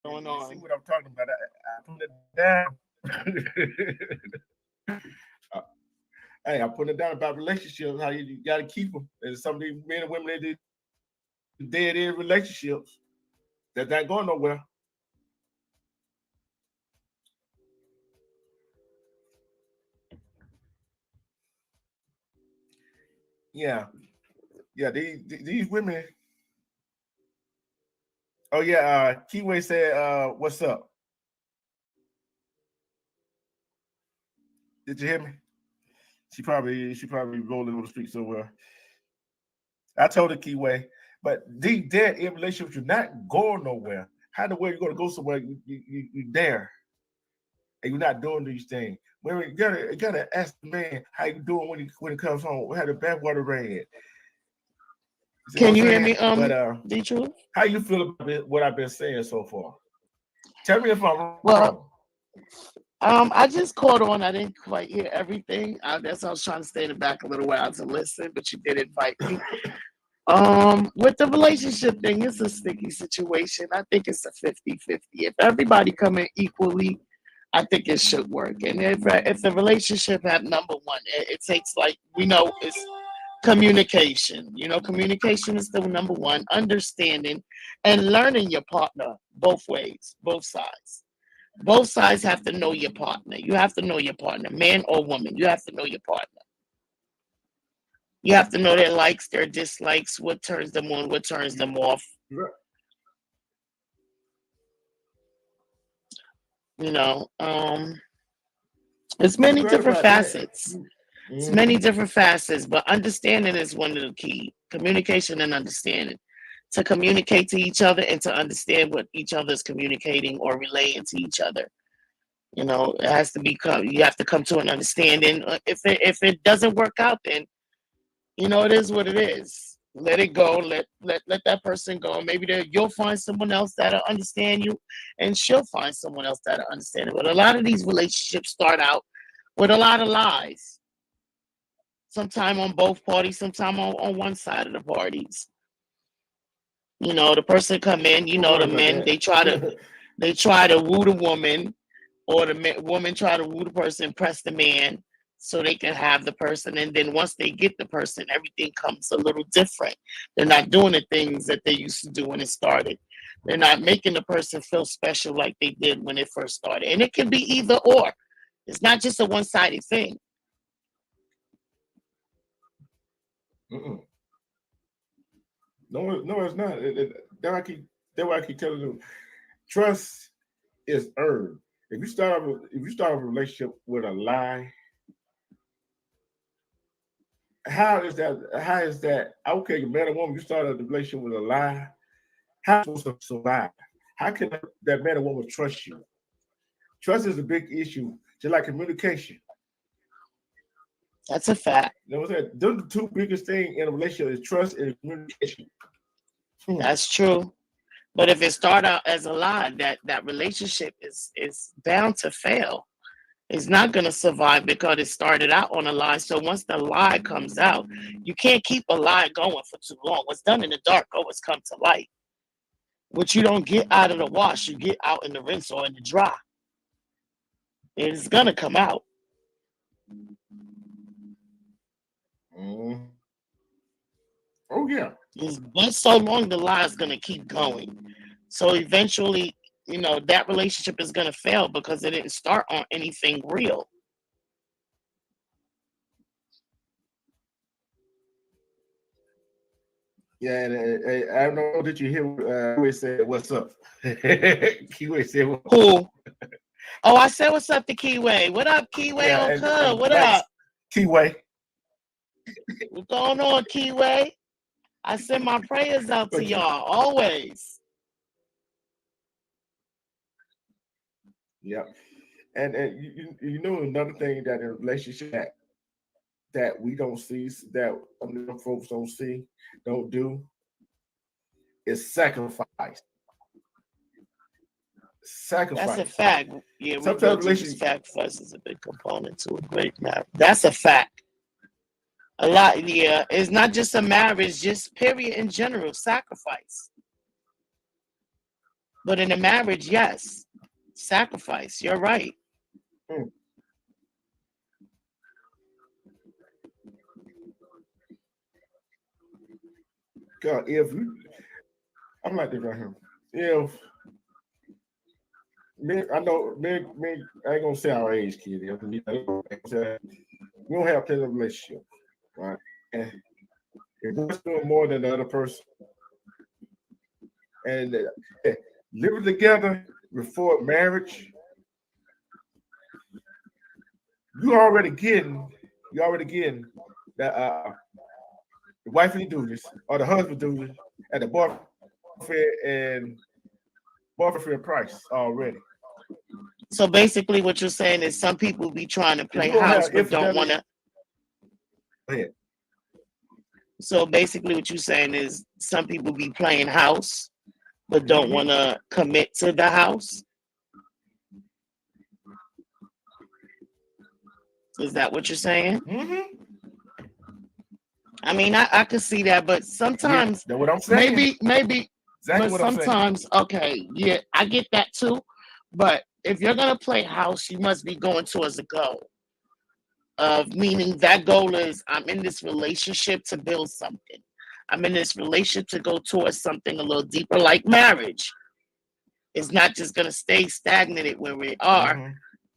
Going on. See what I'm talking about? I put it down. Hey, I put it down about relationships. How you got to keep them. And some of these men and women they dead in relationships that not going nowhere. Yeah, yeah. These women. Oh yeah. Kiwi said, "What's up?" Did you hear me? She probably rolling on the street somewhere. I told her Keyway, but these dead in relationships, you're not going nowhere. How the way you're gonna go somewhere? You there, and you're not doing these things. When you gotta ask the man how you doing when he comes home. We had the bathwater ran. Can you hear me, the truth? How you feel about what I've been saying so far? Tell me if I'm wrong. Well, I just caught on. I didn't quite hear everything. That's why I was trying to stay in the back a little while to listen, but you did invite me. With the relationship thing, it's a sticky situation. I think it's a 50-50. If everybody come in equally, I think it should work. And if the relationship had number one, it takes, like, we know, it's communication. Communication is the number one. Understanding and learning your partner both ways, both sides. Both sides have to know your partner. You have to know your partner, man or woman. You have to know your partner. You have to know their likes, their dislikes, what turns them on, what turns them off. Right. It's many different facets. It's many different facets, but understanding is one of the key. Communication and understanding. To communicate to each other and to understand what each other is communicating or relaying to each other. It has to you have to come to an understanding. If it doesn't work out, then it is what it is. Let it go. Let that person go. Maybe you'll find someone else that'll understand you, and she'll find someone else that'll understand it. But a lot of these relationships start out with a lot of lies. Sometime on both parties, sometime on one side of the parties. The person come in. The men they try to woo the woman, or the woman try to woo the person, impress the man, so they can have the person. And then once they get the person, everything comes a little different. They're not doing the things that they used to do when it started. They're not making the person feel special like they did when it first started. And it can be either or. It's not just a one-sided thing. Mm-mm. No, it's not. That's why I keep telling them, trust is earned. If you start a relationship with a lie, how is that? How is that? Okay, man or woman, you start a relationship with a lie. How are you supposed to survive? How can that man or woman trust you? Trust is a big issue, just like communication. That's a fact. You know what I'm saying? Those are the two biggest things in a relationship is trust and communication. That's true. But if it start out as a lie, that relationship is bound to fail. It's not going to survive because it started out on a lie. So once the lie comes out, you can't keep a lie going for too long. What's done in the dark always comes to light. What you don't get out of the wash, you get out in the rinse or in the dry. It's going to come out. Oh, yeah. But so long, the lie is going to keep going. So eventually, that relationship is going to fail because it didn't start on anything real. Yeah, and I don't know that you hear Kiwi said, "What's up?" Kiwi said, "Who?" Oh, I said, "What's up to Kiwi? What up, Kiwi? Yeah, on Cub? What up, Kiwi? What's going on, Kiwi? I send my prayers out to y'all always." Yeah, and you know another thing that in a relationship that we don't see, that folks don't do, is sacrifice. Sacrifice. That's a fact. Yeah, sometimes sacrifice is a big component to a great marriage. That's a fact. A lot, yeah. It's not just a marriage, just period in general, sacrifice. But in a marriage, yes, sacrifice. You're right. God, I'm like this right here. If I know I ain't gonna say our age, kid. We don't have a relationship, right? And if we're doing more than the other person, and living together before marriage, you're already getting that the wife do this or the husband do this at the boyfriend price already. So basically, what you're saying is some people be trying to play house but don't want to. Go ahead. So basically, what you're saying is some people be playing house but don't want to commit to the house. Is that what you're saying? I mean, I could see that, but sometimes that's what I'm saying. Maybe, exactly but sometimes, okay, yeah, I get that too. But if you're gonna play house, you must be going towards a goal. Meaning that goal is I'm in this relationship to build something. I'm in this relationship to go towards something a little deeper, like marriage. It's not just gonna stay stagnated where we are.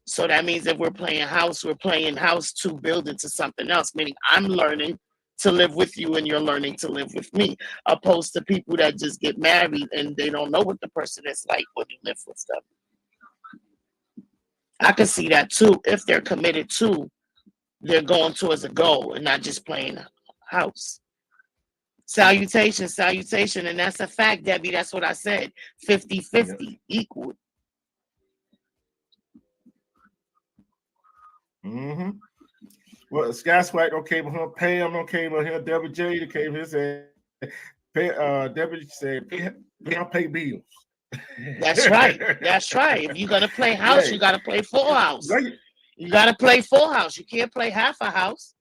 So that means if we're playing house to build into something else, meaning I'm learning to live with you and you're learning to live with me, opposed to people that just get married and they don't know what the person is like when you live with them. I can see that too. If they're committed to, they're going towards a goal and not just playing house. Salutation. And that's a fact, Debbie. That's what I said. 50-50, equal. Well, Sky Swipe okay with him, Pam okay with him, Debbie J okay with his Debbie said pay bills. That's right. If you're gonna play house, you gotta play full house. You gotta play full house. You can't play half a house.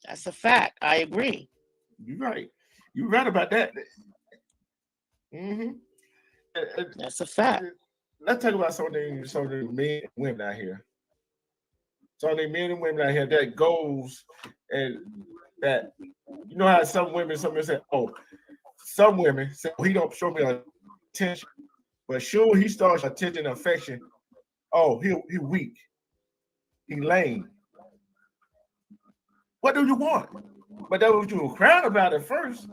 That's a fact. I agree. You're right. You're right about that. That's a fact. Let's talk about some of the men and women out here. Some of the men and women out here that goes and that how some women say, oh, some women say, oh, he don't show me attention, but sure he starts attention and affection Oh, he weak. He lame. What do you want? But that was what you were crying about at first.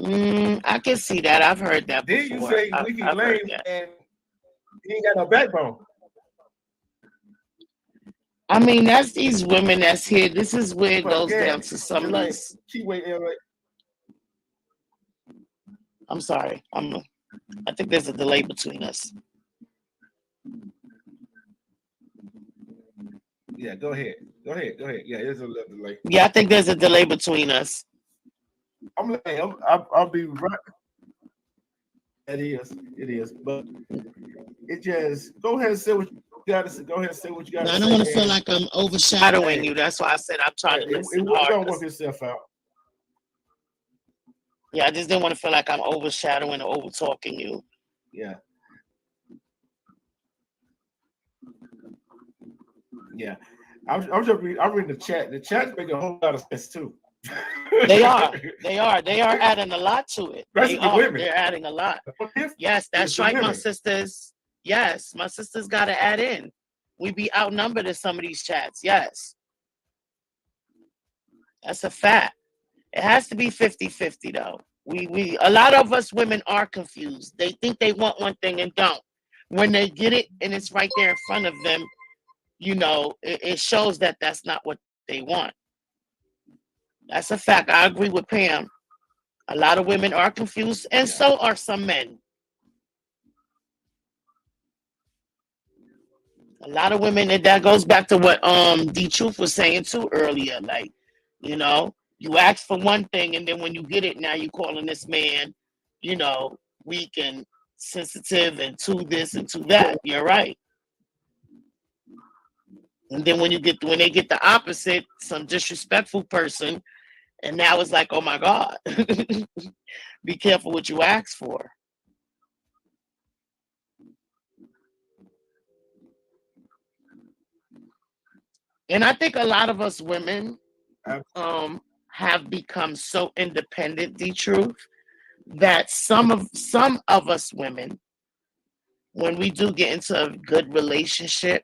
I can see that. I've heard that Then before. you say weak and I've heard lame, that. and he ain't got no backbone. I mean, that's these women that's here. This is where it But goes again, down to some just of like these. Keyway, I'm sorry. I think there's a delay between us. Yeah, go ahead. Yeah, there's a little delay. Yeah, I think there's a delay between us. I'll be right. It is. But it just go ahead and say what you gotta say. Go ahead and say what you gotta say. I don't want to feel like I'm overshadowing you. That's why I said I'm trying to listen hard. Don't work yourself out. Yeah, I just didn't want to feel like I'm overshadowing or over talking you. Yeah. Yeah. I'm reading the chat. The chat's making a whole lot of sense too. They are adding a lot to it. They're adding a lot. Yes, that's right, my sisters. Yes, my sisters got to add in. We be outnumbered in some of these chats. Yes. That's a fact. It has to be 50-50 though. A lot of us women are confused. They think they want one thing and don't. When they get it and it's right there in front of them, it shows that that's not what they want. That's a fact. I agree with Pam. A lot of women are confused, and so are some men. A lot of women, and that goes back to what D Truth was saying too earlier. Like, you ask for one thing, and then when you get it, now you calling this man, weak and sensitive and to this and to that. You're right. And then when they get the opposite, some disrespectful person, and now it's like, oh my God, be careful what you ask for. And I think a lot of us women have become so independent, the truth, that some of us women, when we do get into a good relationship,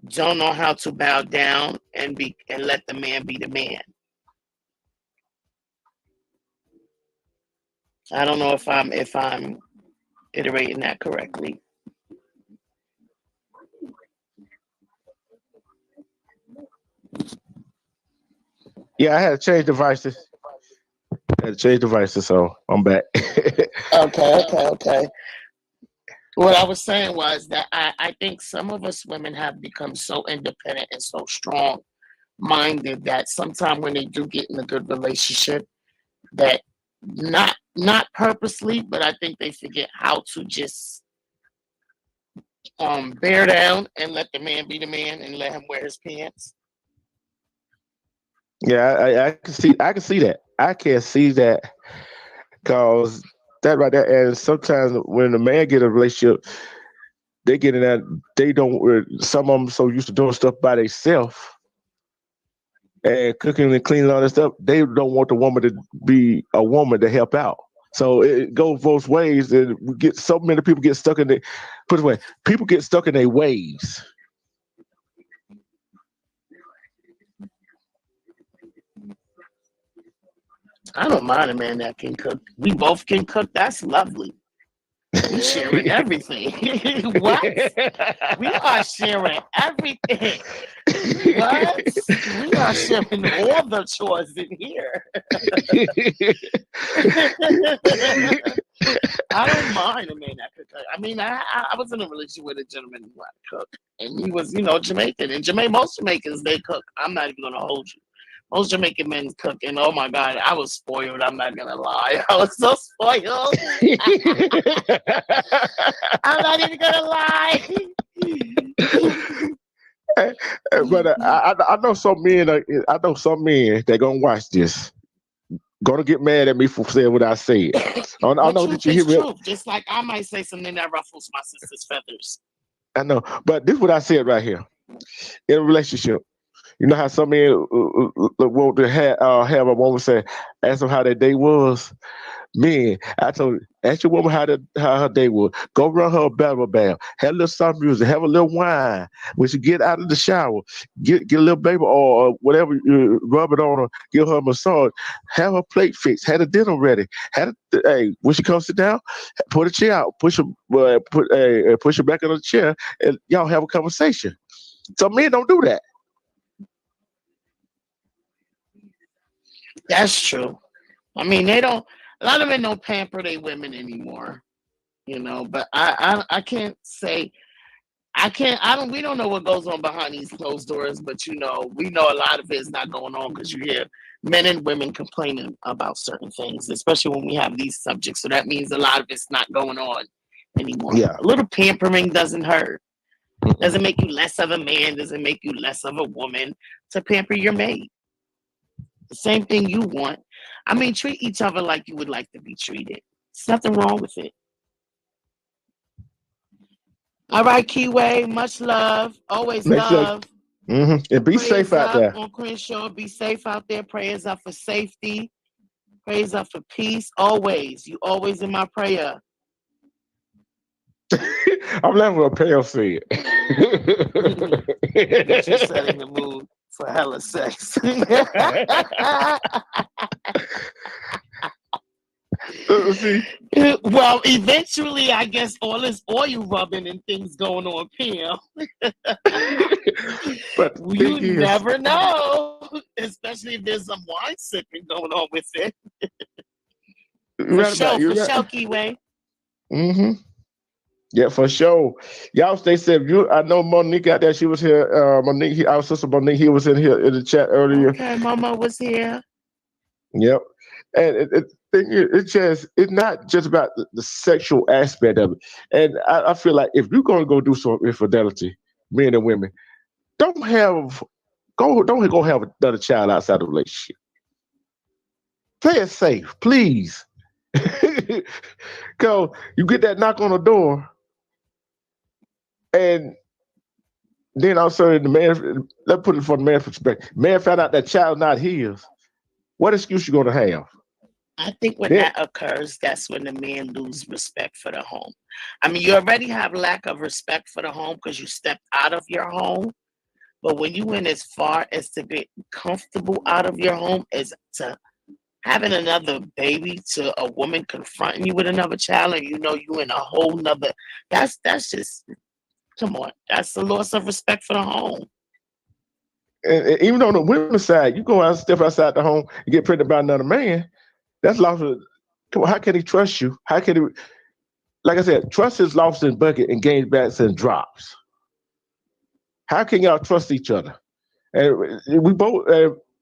don't know how to bow down and let the man be the man. I don't know if I'm iterating that correctly. Yeah, I had to change devices. So I'm back. Okay. What I was saying was that I think some of us women have become so independent and so strong-minded that sometimes when they do get in a good relationship, that not purposely, but I think they forget how to just bear down and let the man be the man and let him wear his pants. Yeah, I can see that. I can see that because that right there. And sometimes when a man get a relationship, they get in that they don't. Some of them so used to doing stuff by themselves and cooking and cleaning all that stuff. They don't want the woman to be a woman to help out. So it goes both ways, and we get so many people get stuck in people get stuck in their ways. I don't mind a man that can cook. We both can cook. That's lovely. We sharing everything. What? We are sharing everything. What? We are sharing all the chores in here. I don't mind a man that could cook. I mean, I was in a relationship with a gentleman who had to cook, and he was, Jamaican. And most Jamaicans, they cook. I'm not even gonna hold you. Most Jamaican men cook, and oh my God, I was spoiled. I'm not gonna lie. I was so spoiled. I'm not even gonna lie. But I know some men. I know some men that gonna watch this, gonna get mad at me for saying what I said. I know that you hear me. Truth. Just like I might say something that ruffles my sister's feathers. I know, but this is what I said right here. In a relationship, you know how some men want to have a woman say, ask them how their day was. Man, I told Ask your woman how her day was. Go run her a battle bath. Have a little soft music. Have a little wine. When she get out of the shower, get a little baby or whatever. Rub it on her. Give her a massage. Have her plate fixed. Have the dinner ready. Hey, when she comes sit down, put a chair out. Push her back in the chair, and y'all have a conversation. So men don't do that. That's true. I mean, they don't. A lot of men don't pamper their women anymore, you know. But I can't say I can't. I don't. We don't know what goes on behind these closed doors, but you know, we know a lot of it is not going on because you hear men and women complaining about certain things, especially when we have these subjects. So that means a lot of it's not going on anymore. Yeah. A little pampering doesn't hurt. Doesn't make you less of a man. Doesn't make you less of a woman to pamper your mate. The same thing you want. I mean, treat each other like you would like to be treated. There's nothing wrong with it. All right, Keyway, much love. Always Make sure. love. And be Prayers safe out up there. on Crenshaw. Be safe out there. Prayers up for safety. Prayers up for peace. Always. You always in my prayer. I'm laughing what Pale said. Get you setting the mood for hella sex. See, Well, eventually, I guess all this oil rubbing and things going on, Pam. but You never know, especially if there's some wine sipping going on with it. For sure, Keyway. Yeah, for sure. Y'all stay safe. I know Monique out there. She was here. Monique, our sister Monique, he was in here in the chat earlier. Okay, Mama was here. Yep. And it's not just about the sexual aspect of it. And I feel like if you're going to go do some infidelity, men and women, don't go have another child outside the relationship. Play it safe, please. Because you get that knock on the door, and then also the man, let's put it from the man's perspective. Man found out that child not his. What excuse you gonna have? I think when that occurs, that's when the man loses respect for the home. I mean, you already have lack of respect for the home because you stepped out of your home. But when you went as far as to be comfortable out of your home as to having another baby, to a woman confronting you with another child, and you know you in a whole nother, that's just, come on, that's the loss of respect for the home. And even on the women's side, you go out and step outside the home and get pregnant by another man. That's lost. Come on, how can he trust you? How can he? Like I said, trust is lost in bucket and gains back and drops. How can y'all trust each other? And we both,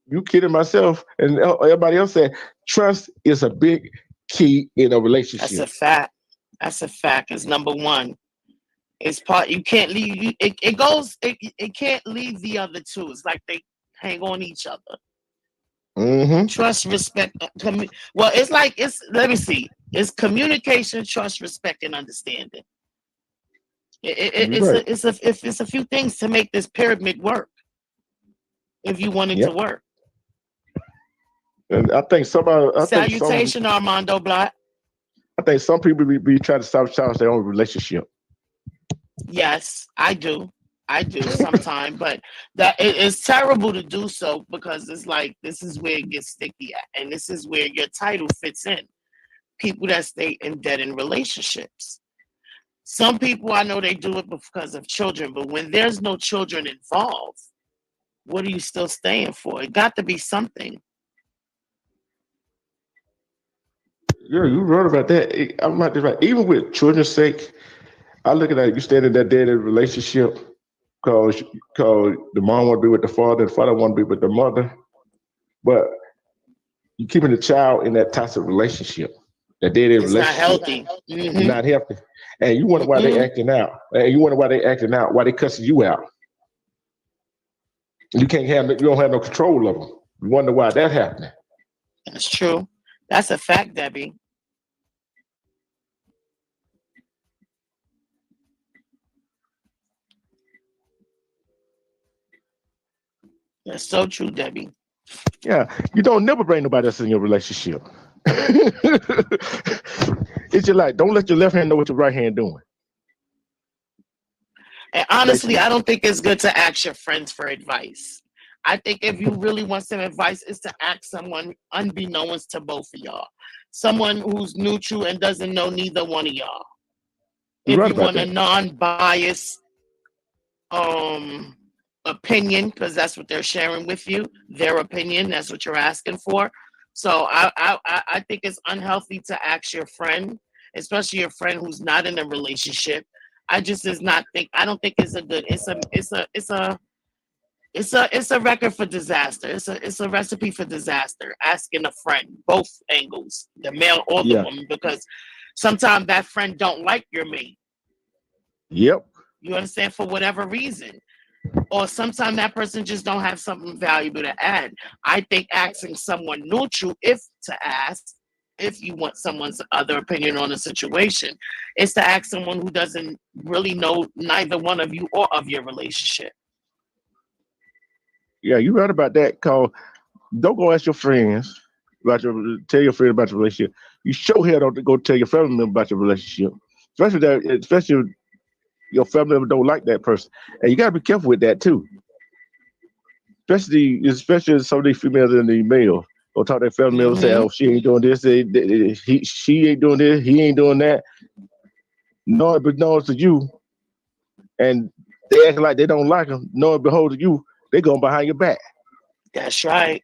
you kidding myself, and everybody else said, trust is a big key in a relationship. That's a fact. That's a fact. It's number one. It's part. You can't leave. It can't leave the other two. It's like they hang on each other. Mm-hmm. Trust, respect. Well, let me see. It's communication, trust, respect, and understanding. It's a few things to make this pyramid work. If you want it to work. And I think Salutation, Armando Black. I think some people be trying to sabotage their own relationship. Yes, I do sometimes, but that it's terrible to do so because it's like this is where it gets sticky at, and this is where your title fits in. People that stay in dead in relationships. Some people I know they do it because of children, but when there's no children involved, what are you still staying for? It got to be something. Yeah, you wrote about that. I'm not right. Even with children's sake, I look at that. You stand in that dead end relationship because the mom want to be with the father want to be with the mother, but you keeping the child in that toxic relationship. That dead end relationship. Not healthy. Mm-hmm. Not healthy. And you wonder why they acting out. And you wonder why they acting out. Why they cussing you out. You don't have no control of them. You wonder why that happening. That's true. That's a fact, Debbie. That's so true, Debbie. Yeah, you don't never bring nobody else in your relationship. If it's just like, don't let your left hand know what your right hand doing. And honestly, Basically. I don't think it's good to ask your friends for advice. I think if you really want some advice, is to ask someone unbeknownst to both of y'all. Someone who's neutral and doesn't know neither one of y'all. You're If right you about want a that. non-biased opinion, because that's what they're sharing with you, their opinion, that's what you're asking for. So I think it's unhealthy to ask your friend, especially your friend who's not in a relationship. I don't think it's a good, it's a record for disaster. It's a recipe for disaster. Asking a friend, both angles, the male or the Yeah. woman, because sometimes that friend don't like your mate. Yep. You understand, for whatever reason, or sometimes that person just don't have something valuable to add. I think asking someone neutral, if you want someone's other opinion on a situation, is to ask someone who doesn't really know neither one of you or of your relationship. Yeah, you're right about that. Cause don't go ask your friends tell your friend about your relationship. You sure hell don't go tell your family member about your relationship. Especially if your family member don't like that person. And you gotta be careful with that too. Especially some of these females and the males. Or talk to their family members say, Mm-hmm. oh, she ain't doing this, she ain't doing this, he ain't doing that. Knowing but knows to you, and they act like they don't like them, knowing behold to you, they going behind your back. That's right.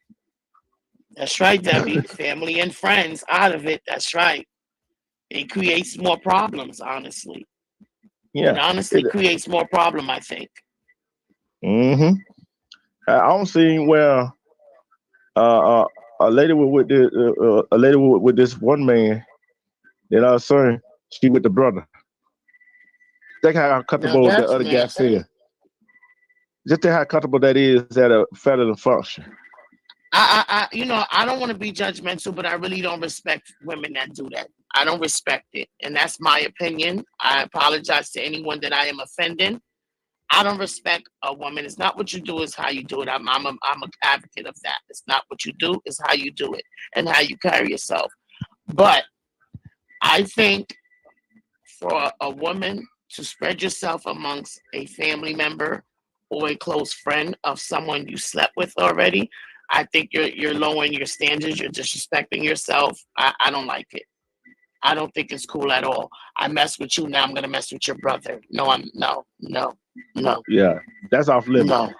That's right, Debbie. Family and friends out of it. That's right. It creates more problems, honestly. It Yeah. honestly creates more problem, I think. Mm-hmm. I don't see where a lady a lady with this one man, then all of a sudden she with the brother. Think how Now comfortable the that's other guy nasty. feel. Just think how comfortable that is at a family function. I don't want to be judgmental, but I really don't respect women that do that. I don't respect it, and that's my opinion. I apologize to anyone that I am offending. I don't respect a woman. It's not what you do, it's how you do it. I'm an advocate of that. It's not what you do, it's how you do it and how you carry yourself. But I think for a woman to spread yourself amongst a family member or a close friend of someone you slept with already, I think you're lowering your standards. You're disrespecting yourself. I don't like it. I don't think it's cool at all. I mess with you, now I'm gonna mess with your brother. No, Yeah, that's off limit. no,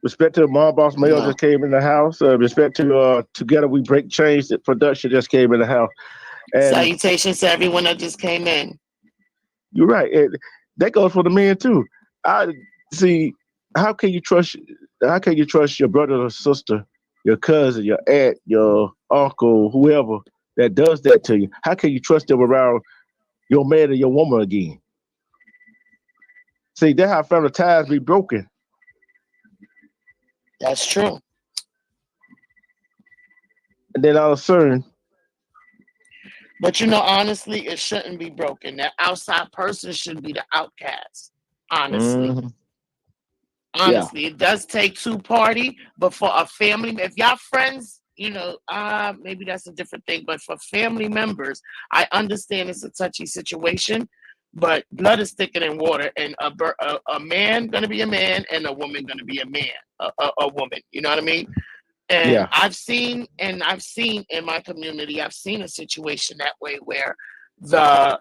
Respect to Mom Boss Mail no. just came in the house. Respect to Together We Break Chains that production just came in the house. And Salutations to everyone that just came in. you're right. That goes for the men too. I see. How can you trust? How can you trust your brother or sister, your cousin, your aunt, your uncle, whoever that does that to you? How can you trust them around your man or your woman again? See, that's how family ties be broken. That's true. And then all of a sudden, But honestly, it shouldn't be broken. That outside person should be the outcast. Honestly. mhm, yeah, Honestly, it does take two party, but for a family, if y'all friends, maybe that's a different thing. But for family members, I understand it's a touchy situation, but blood is thicker than water, and a man gonna be a man, and a woman gonna be a man, a woman. You know what I mean? And yeah, I've seen in my community, I've seen a situation that way the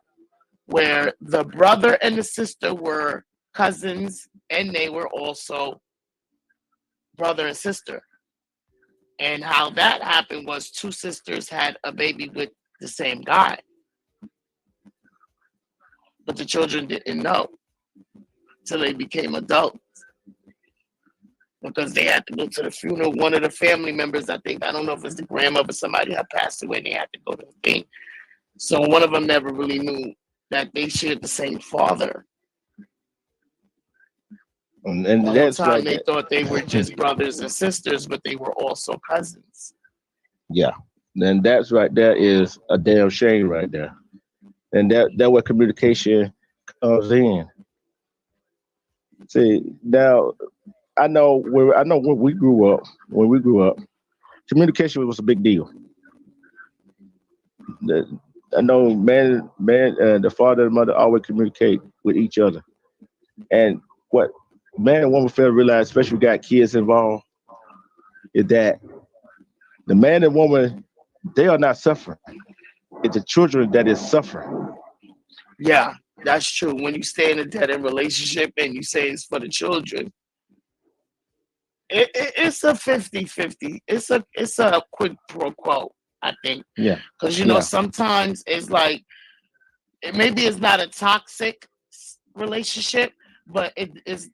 where the brother and the sister were cousins and they were also brother and sister. And how that happened was two sisters had a baby with the same guy, but the children didn't know till they became adults because they had to go to the funeral. One of the family members, I don't know if it's the grandmother, somebody had passed away and they had to go to the thing. So one of them never really knew that they shared the same father. and The whole that's time right. they That thought they were just brothers and sisters, but they were also cousins. yeah, then that's right. That is a damn shame right there. And that where communication comes in. See now, I know when we grew up, communication was a big deal. The I know the father and mother always communicate with each other. And what man and woman fail to realize, especially if we got kids involved, is that the man and woman, they are not suffering. It's the children that is suffering. Yeah, that's true. When you stay in a dead end relationship and you say it's for the children, it's a 50-50. It's a quid pro quo, I think. Yeah. Because Yeah. sometimes it's like maybe it's not a toxic relationship, but it is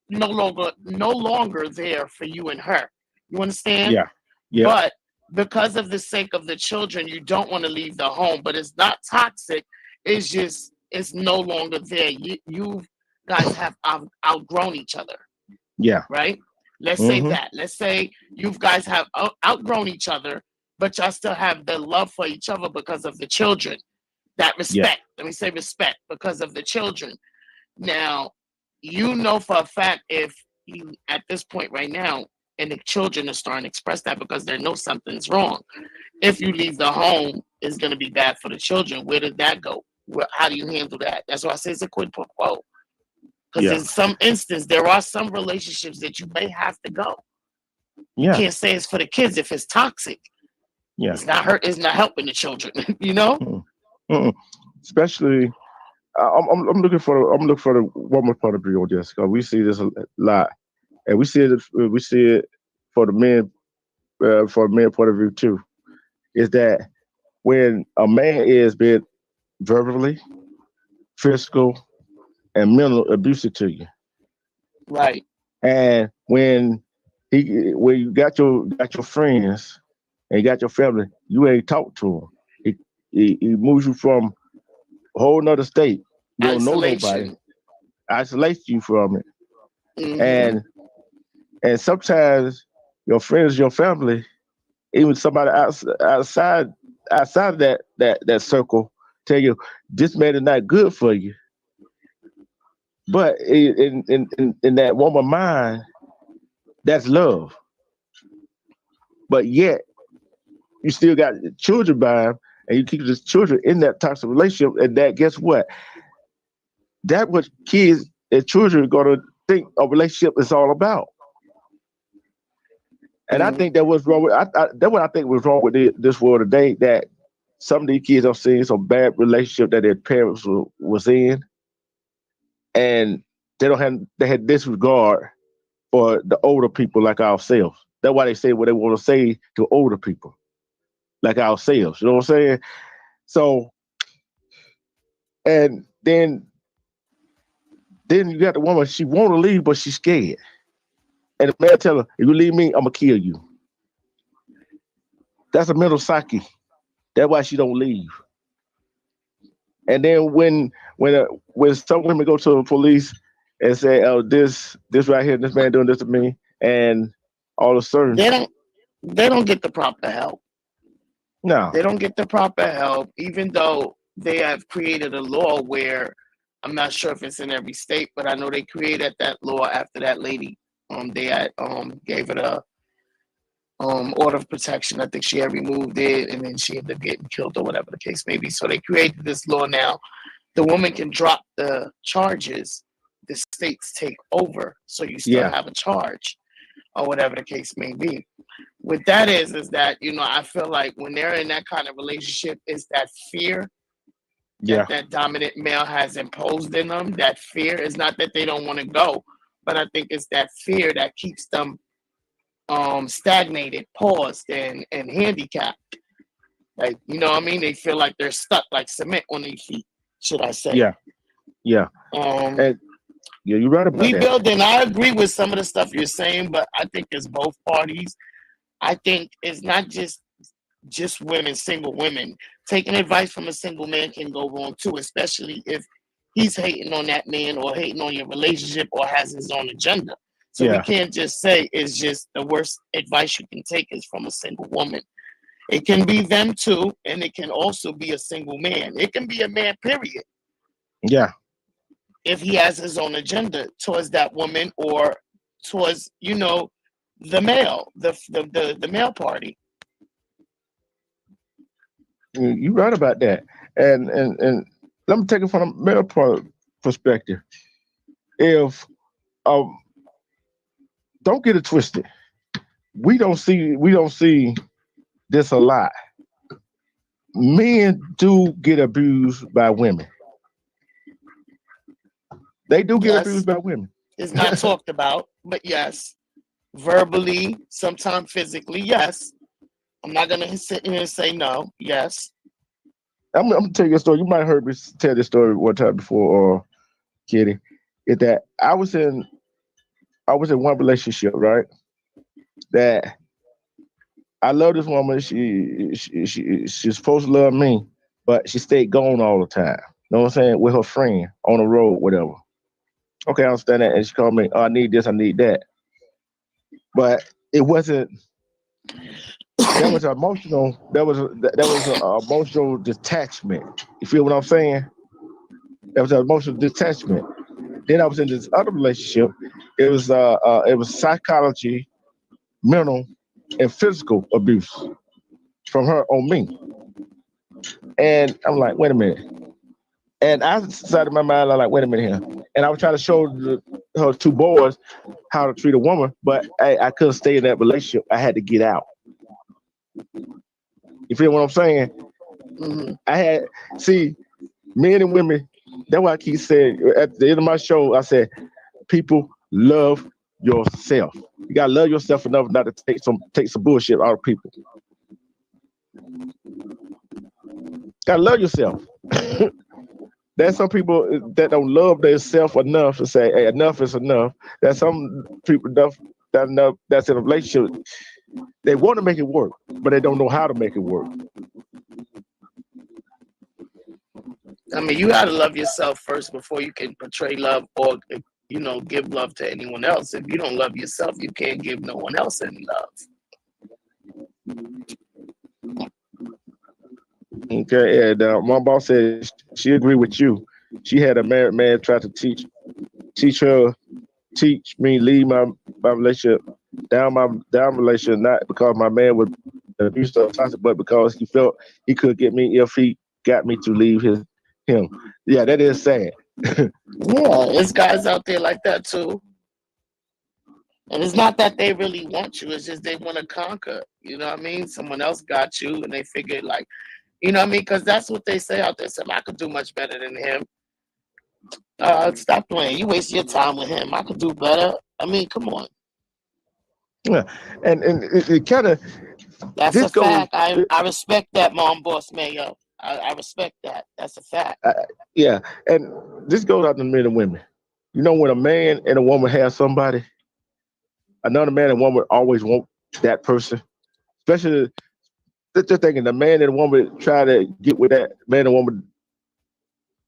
no longer there for you and her. You understand? Yeah. Yeah. But because of the sake of the children, you don't want to leave the home. But it's not toxic. It's just it's no longer there. You guys have outgrown each other, Yeah. right? Let's say Mm-hmm. that. Let's say you guys have outgrown each other, but y'all still have the love for each other because of the children. That Yeah. respect. Let me say respect because of the children. Now, for a fact if you at this point right now, and the children are starting to express that because they know something's wrong. If you leave the home, it's going to be bad for the children. Where did that go? How do you handle that? That's why I say it's a quid pro quo. Because Yeah. in some instance, there are some relationships that you may have to go. You Yeah. can't say it's for the kids if it's toxic. Yeah. It's not hurt. It's not helping the children. You know. Mm-mm. Mm-mm. Especially, I'm looking for the woman point of view on this because we see this a lot, and we see it for the men for the men point of view too. Is that when a man is being verbally, physical, and mental abusive to you, Right. and when you got your friends and you got your family, you ain't talk to him. He moves you from a whole nother state. You don't know nobody. Isolation. Isolates you from it, Hmm. and sometimes your friends, your family, even somebody outside of that circle, tell you this man is not good for you. But in that woman mind, that's love. But yet you still got children by him, and you keep the children in that toxic relationship, and that guess what? That what kids and children are gonna think a relationship is all about. And I think that was wrong with that's what I think was wrong with this world today. That some of these kids are seeing some bad relationship that their parents was in, and they had disregard for the older people like ourselves. That's why they say what they want to say to older people like ourselves. You know what I'm saying? So, and then you got the woman. She want to leave, but she's scared. And the man tell her, "If you leave me, I'm gonna kill you." That's a mental psyche. That's why she don't leave. And then when some women go to the police and say, "Oh, this right here, this man doing this to me," and all of a sudden, They don't. They don't get the proper help. no, They don't get the proper help, even though they have created a law where I'm not sure if it's in every state, but I know they created that law after that lady. They had gave it a order of protection. I think she had removed it, and then she ended up getting killed or whatever the case may be. So they created this law now. The woman can drop the charges. The states take over, so you still yeah, have a charge or whatever the case may be. What that is that I feel like when they're in that kind of relationship, is that fear that yeah, that dominant male has imposed in them. That fear is not that they don't want to go, but I think it's that fear that keeps them stagnated, paused, and handicapped. Like, what I mean? They feel like they're stuck like cement on their feet, should I say. yeah, yeah, Um and yeah, you're right about that. Rebuilding, I agree with some of the stuff you're saying, but I think it's both parties. I think it's not just women, single women. Taking advice from a single man can go wrong too, especially if he's hating on that man or hating on your relationship or has his own agenda. So we Yeah, can't just say it's just the worst advice you can take is from a single woman. It can be them too, and it can also be a single man. It can be a man, period, yeah, if he has his own agenda towards that woman or towards, the male, the male party. you're right about that. And let me take it from a male perspective. If don't get it twisted. We don't see this a lot. Men do get abused by women. They do get Yes, abused by women. it's not talked about, but yes, verbally, sometimes physically, yes. I'm not gonna sit here and say no. Yes. I'm gonna tell you a story. You might have heard me tell this story one time before, or Kitty. Is that I was in one relationship, right? That I love this woman. She's supposed to love me, but she stayed gone all the time. You know what I'm saying? With her friend on the road, whatever. Okay, I understand that. And she called me, oh, I need this, I need that. But it wasn't. That was emotional. That was a emotional detachment. You feel what I'm saying? That was an emotional detachment. Then I was in this other relationship. It was psychology, mental, and physical abuse from her on me. And I'm like, wait a minute. And I decided in my mind, I'm like, wait a minute here. And I was trying to show her two boys how to treat a woman, but I couldn't stay in that relationship. I had to get out. You feel what I'm saying? Hmm. I had see men and women. That's why I keep saying at the end of my show, I said, people love yourself. You gotta love yourself enough not to take some bullshit out of people. Gotta love yourself. There's some people that don't love themselves enough to say, "Hey, enough is enough." There's some people enough that's in a relationship. They want to make it work, but they don't know how to make it work. I mean, you gotta love yourself first before you can portray love or give love to anyone else. If you don't love yourself, you can't give no one else any love. Okay, and my boss said she agreed with you. She had a married man try to teach her, teach me, leave my relationship down relationship, not because my man was abusive or toxic, but because he felt he could get me if he got me to leave him. Yeah, that is sad. Yeah, there's guys out there like that too. And it's not that they really want you, it's just they want to conquer. You know what I mean? Someone else got you and they figured like, you know what I mean? Because that's what they say out there. Some I could do much better than him. Stop playing. You waste your time with him. I could do better. I mean, come on. Yeah, and it kind of That's a this goes. fact. I respect that, Mom Boss Mayo. I respect that. That's a fact. Uh, yeah, and this goes out to men and women. You know, when a man and a woman have somebody, another man and woman always want that person. Especially, just thinking the man and the woman try to get with that man and woman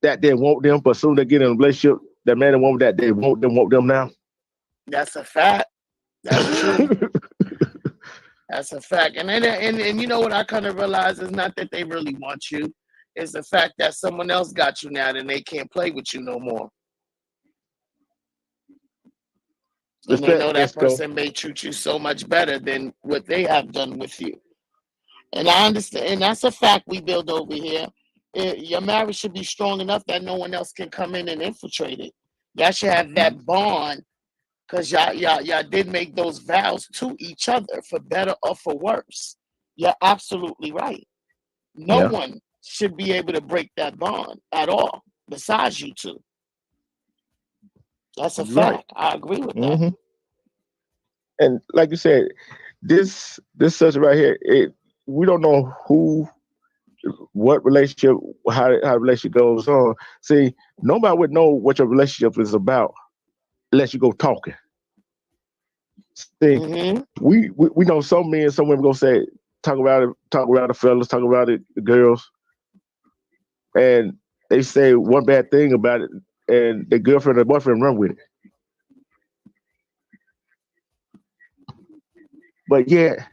that they want them, but soon they get in a relationship, that man and woman that they want them now. That's a fact. That's true. That's a fact. And you know what I kind of realize is not that they really want you. It's the fact that someone else got you now and they can't play with you no more. And they know Respect, that Esco. person may treat you so much better than what they have done with you. And I understand, and that's a fact we build over here. Your marriage should be strong enough that no one else can come in and infiltrate it. Y'all should have that bond because y'all did make those vows to each other for better or for worse. You're absolutely right. No Yeah, one should be able to break that bond at all, besides you two. That's a you're right. fact. I agree with that. hmm And like you said, this subject right here, we don't know what relationship, how the relationship goes on. See, nobody would know what your relationship is about unless you go talking. See, Hmm. we know some men, some women gonna say talk about the fellas, talk about it, the girls, and they say one bad thing about it, and the girlfriend or boyfriend run with it. But yeah,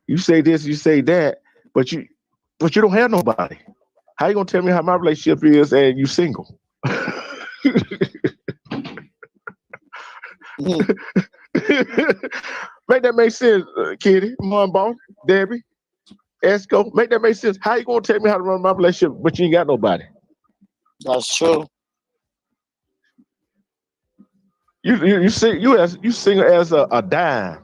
you say this, you say that, but you don't have nobody. How you gonna tell me how my relationship is and you single? Make that make sense, Kitty, Mom, boss, Debbie. Let's go. Make that make sense. How you gonna tell me how to run my relationship, but you ain't got nobody? That's true. You sing as a dime.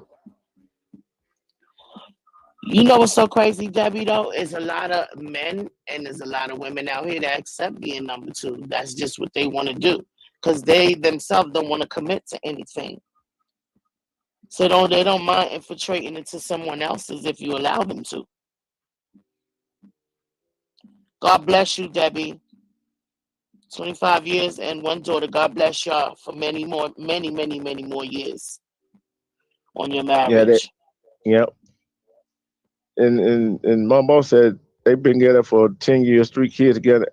You know what's so crazy, Debbie, though? Is a lot of men and there's a lot of women out here that accept being number two. That's just what they want to do. Because they themselves don't want to commit to anything. So they don't mind infiltrating into someone else's if you allow them to. God bless you, Debbie. 25 years and one daughter. God bless y'all for many more years on your Yeah, that. marriage. Yep. And my boss said they've been together for 10 years, 3 kids together.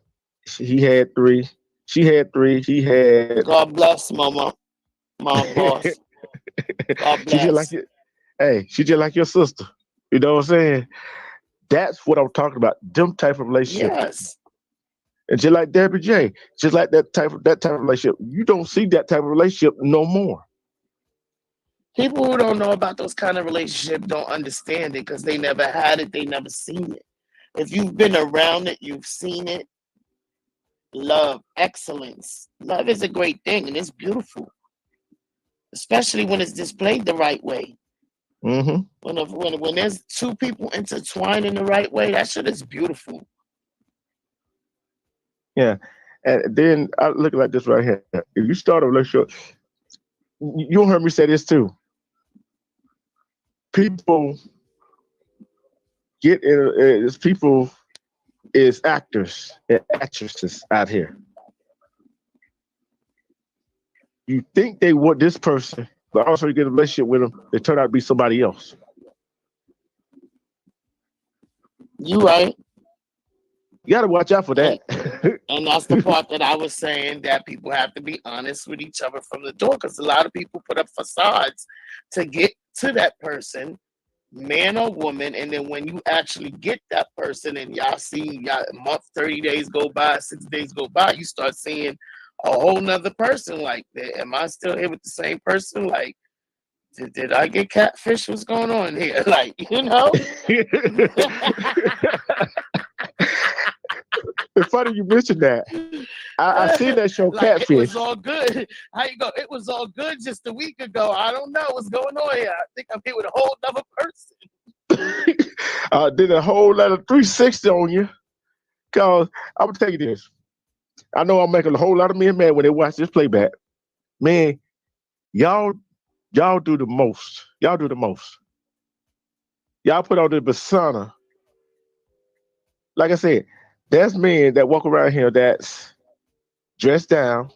He had three. She had three. He had. God bless, Mama. My boss. God She just like bless. it. Hey, she just like your sister. You know what I'm saying? That's what I'm talking about. Them type of relationships. Yes. And just like Debbie J, just like that type of relationship, you don't see that type of relationship no more. People who don't know about those kind of relationships don't understand it because they never had it, they never seen it. If you've been around it, you've seen it. Love, excellence. Love is a great thing and it's beautiful, especially when it's displayed the right way. Mm-hmm. When there's two people intertwined in the right way, that shit is beautiful. Yeah. And then I look like this right here. If you start a relationship, you heard me say this too. People get in. People is actors and actresses out here. You think they want this person, but also you get a relationship with them, they turn out to be somebody else. You right. You got to watch out for And that. and that's the part that I was saying that people have to be honest with each other from the door because a lot of people put up facades to get to that person, man or woman, and then when you actually get that person and y'all see y'all a month, 30 days go by, 6 days go by, you start seeing a whole nother person like that. Am I still here with the same person? Like, did I get catfish? What's going on here? Like, you know? It's funny you mentioned that. I seen that show Like it was Catfish. all good. How you go? It was all good just a week ago. I don't know what's going on here. I think I'm here with a whole other person. Did a whole lot of 360 on you. Cause I'm gonna tell you this. I know I'm making a whole lot of men mad when they watch this playback. Man, y'all y'all do the most. Y'all do the most. Y'all put on the persona. Like I said, there's men that walk around here that's dressed down,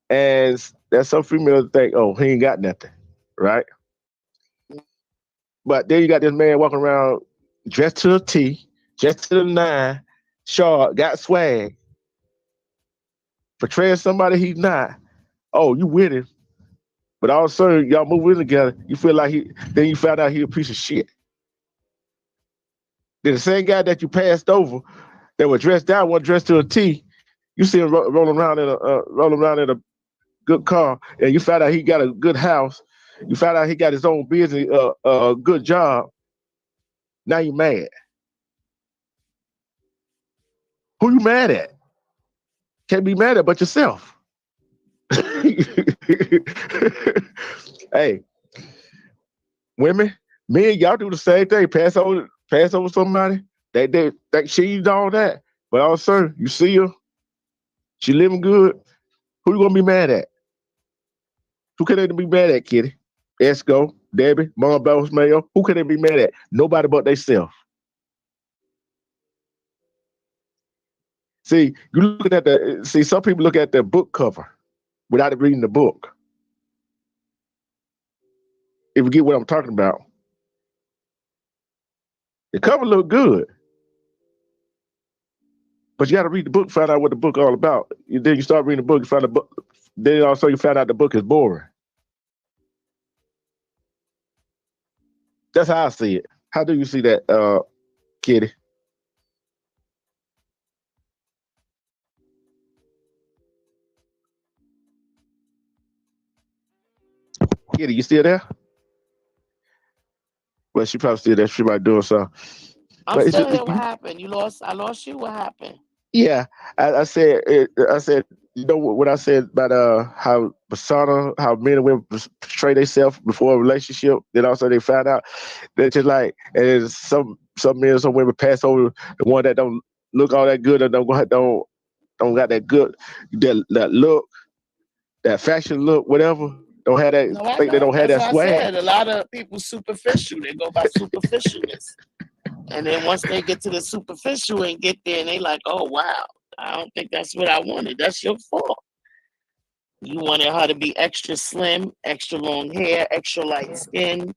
and there's some females that think, oh, he ain't got nothing, right? But then you got this man walking around dressed to the T, dressed to the nine, short, got swag, portraying somebody he's not. Oh, you with him. But all of a sudden, y'all move in together, you feel like then you found out he a piece of shit. Then the same guy that you passed over that was dressed down, wasn't dressed to a T, you see him rolling around in a good car, and you found out he got a good house. You found out he got his own business, good job. Now you mad. Who you mad at? Can't be mad at but yourself. Hey, women, men, y'all do the same thing. Pass over somebody. They think she's all that, but all of a sudden you see her, she living good. Who you gonna be mad at? Who can they be mad at, Kitty? Esco, Debbie, Mom, Boss Mayo. Who can they be mad at? Nobody but theyself. See, you looking at some people look at the book cover without reading the book. If you get what I'm talking about. The cover look good, but you got to read the book, find out what the book all about. Then you start reading the book, you find the book. Then also you find out the book is boring. That's how I see it. How do you see that, Kitty? Kitty, you still there? but she probably still there. She might doing something. I'm But it's still just, here. What happened? You lost. I lost you. What happened? yeah. I said, you know what I said about how persona, how men and women portray themselves before a relationship. Then also they found out that just like, and some men, some women pass over the one that don't look all that good or don't got that good that look, that fashion look, whatever. Don't have that. No, I Think they know. don't have That's that why I swag. said a lot of people superficial. They go by superficialness, and then once they get to the superficial and get there, and they like, oh wow, I don't think that's what I wanted. That's your fault. You wanted her to be extra slim, extra long hair, extra light skin.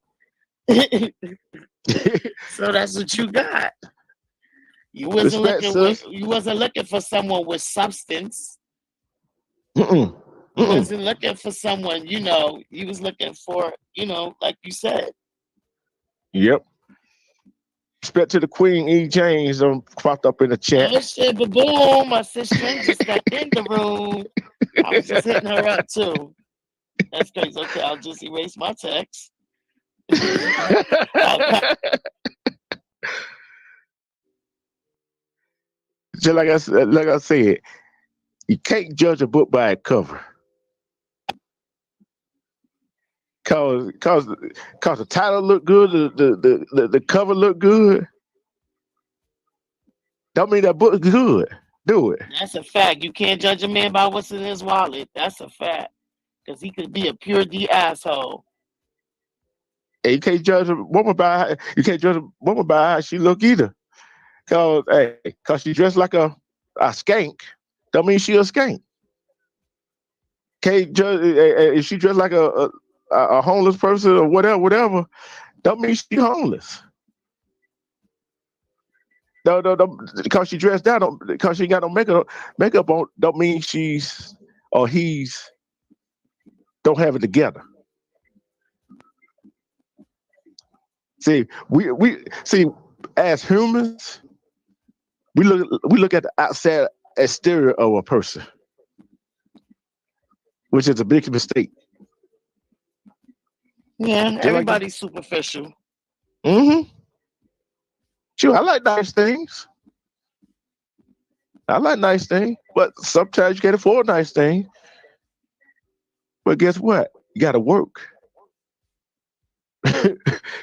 So that's what you got. Respect, sis. You wasn't looking for someone with substance. Mm-mm. You Mm-mm. wasn't looking for someone, you was looking for, like you said. Yep. Respect to the Queen E. James popped up in the chat. Oh shit, but boom, my sis stranger stepped in the room. I was just hitting her up too. That's crazy. Okay, I'll just erase my text. Just like I said, you can't judge a book by its cover. Cause the title look good, the cover look good. Don't mean that book is good. Do it. That's a fact. You can't judge a man by what's in his wallet. That's a fact. Because he could be a pure D asshole. And you can't judge a woman by how she look either. Cause she dressed like a skank. Don't mean she a skank. Can't judge if she dressed like a homeless person or whatever. Don't mean she homeless. No, because she dressed down, because she ain't got no makeup on, don't mean she's or he's don't have it together. See, we see as humans, we look at the outside exterior of a person, which is a big mistake. Yeah, Just like everybody's superficial. mm-hmm. Sure, I like nice things. I like nice things, but sometimes you can't afford nice things. But guess what? You got to work. you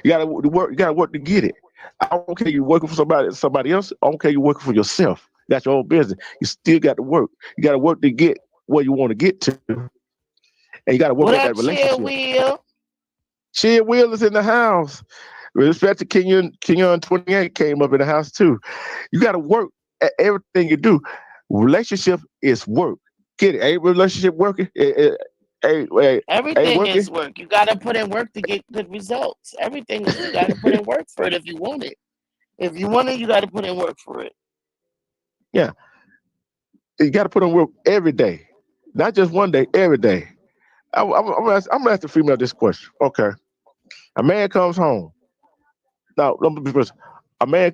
got to work. You got to work to get it. I don't care you working for somebody else. I don't care you working for yourself. That's your own business. You still got to work. You got to work to get where you want to get to, and you got to work What at up, that Chill relationship. Wheel? Shit, Will is in the house. Respect to Kenyon 28 came up in the house too. You got to work at everything you do. Relationship is work. Get it? Ain't relationship working? Ain't Everything working? is work. You got to put in work to get good results. Everything is, you got to put in work for it if you want it. If you want it, you got to put in work for it. Yeah. You got to put in work every day, not just one day. Every day. I'm gonna ask the female this question. Okay, a man comes home. Now, let me be first. A man,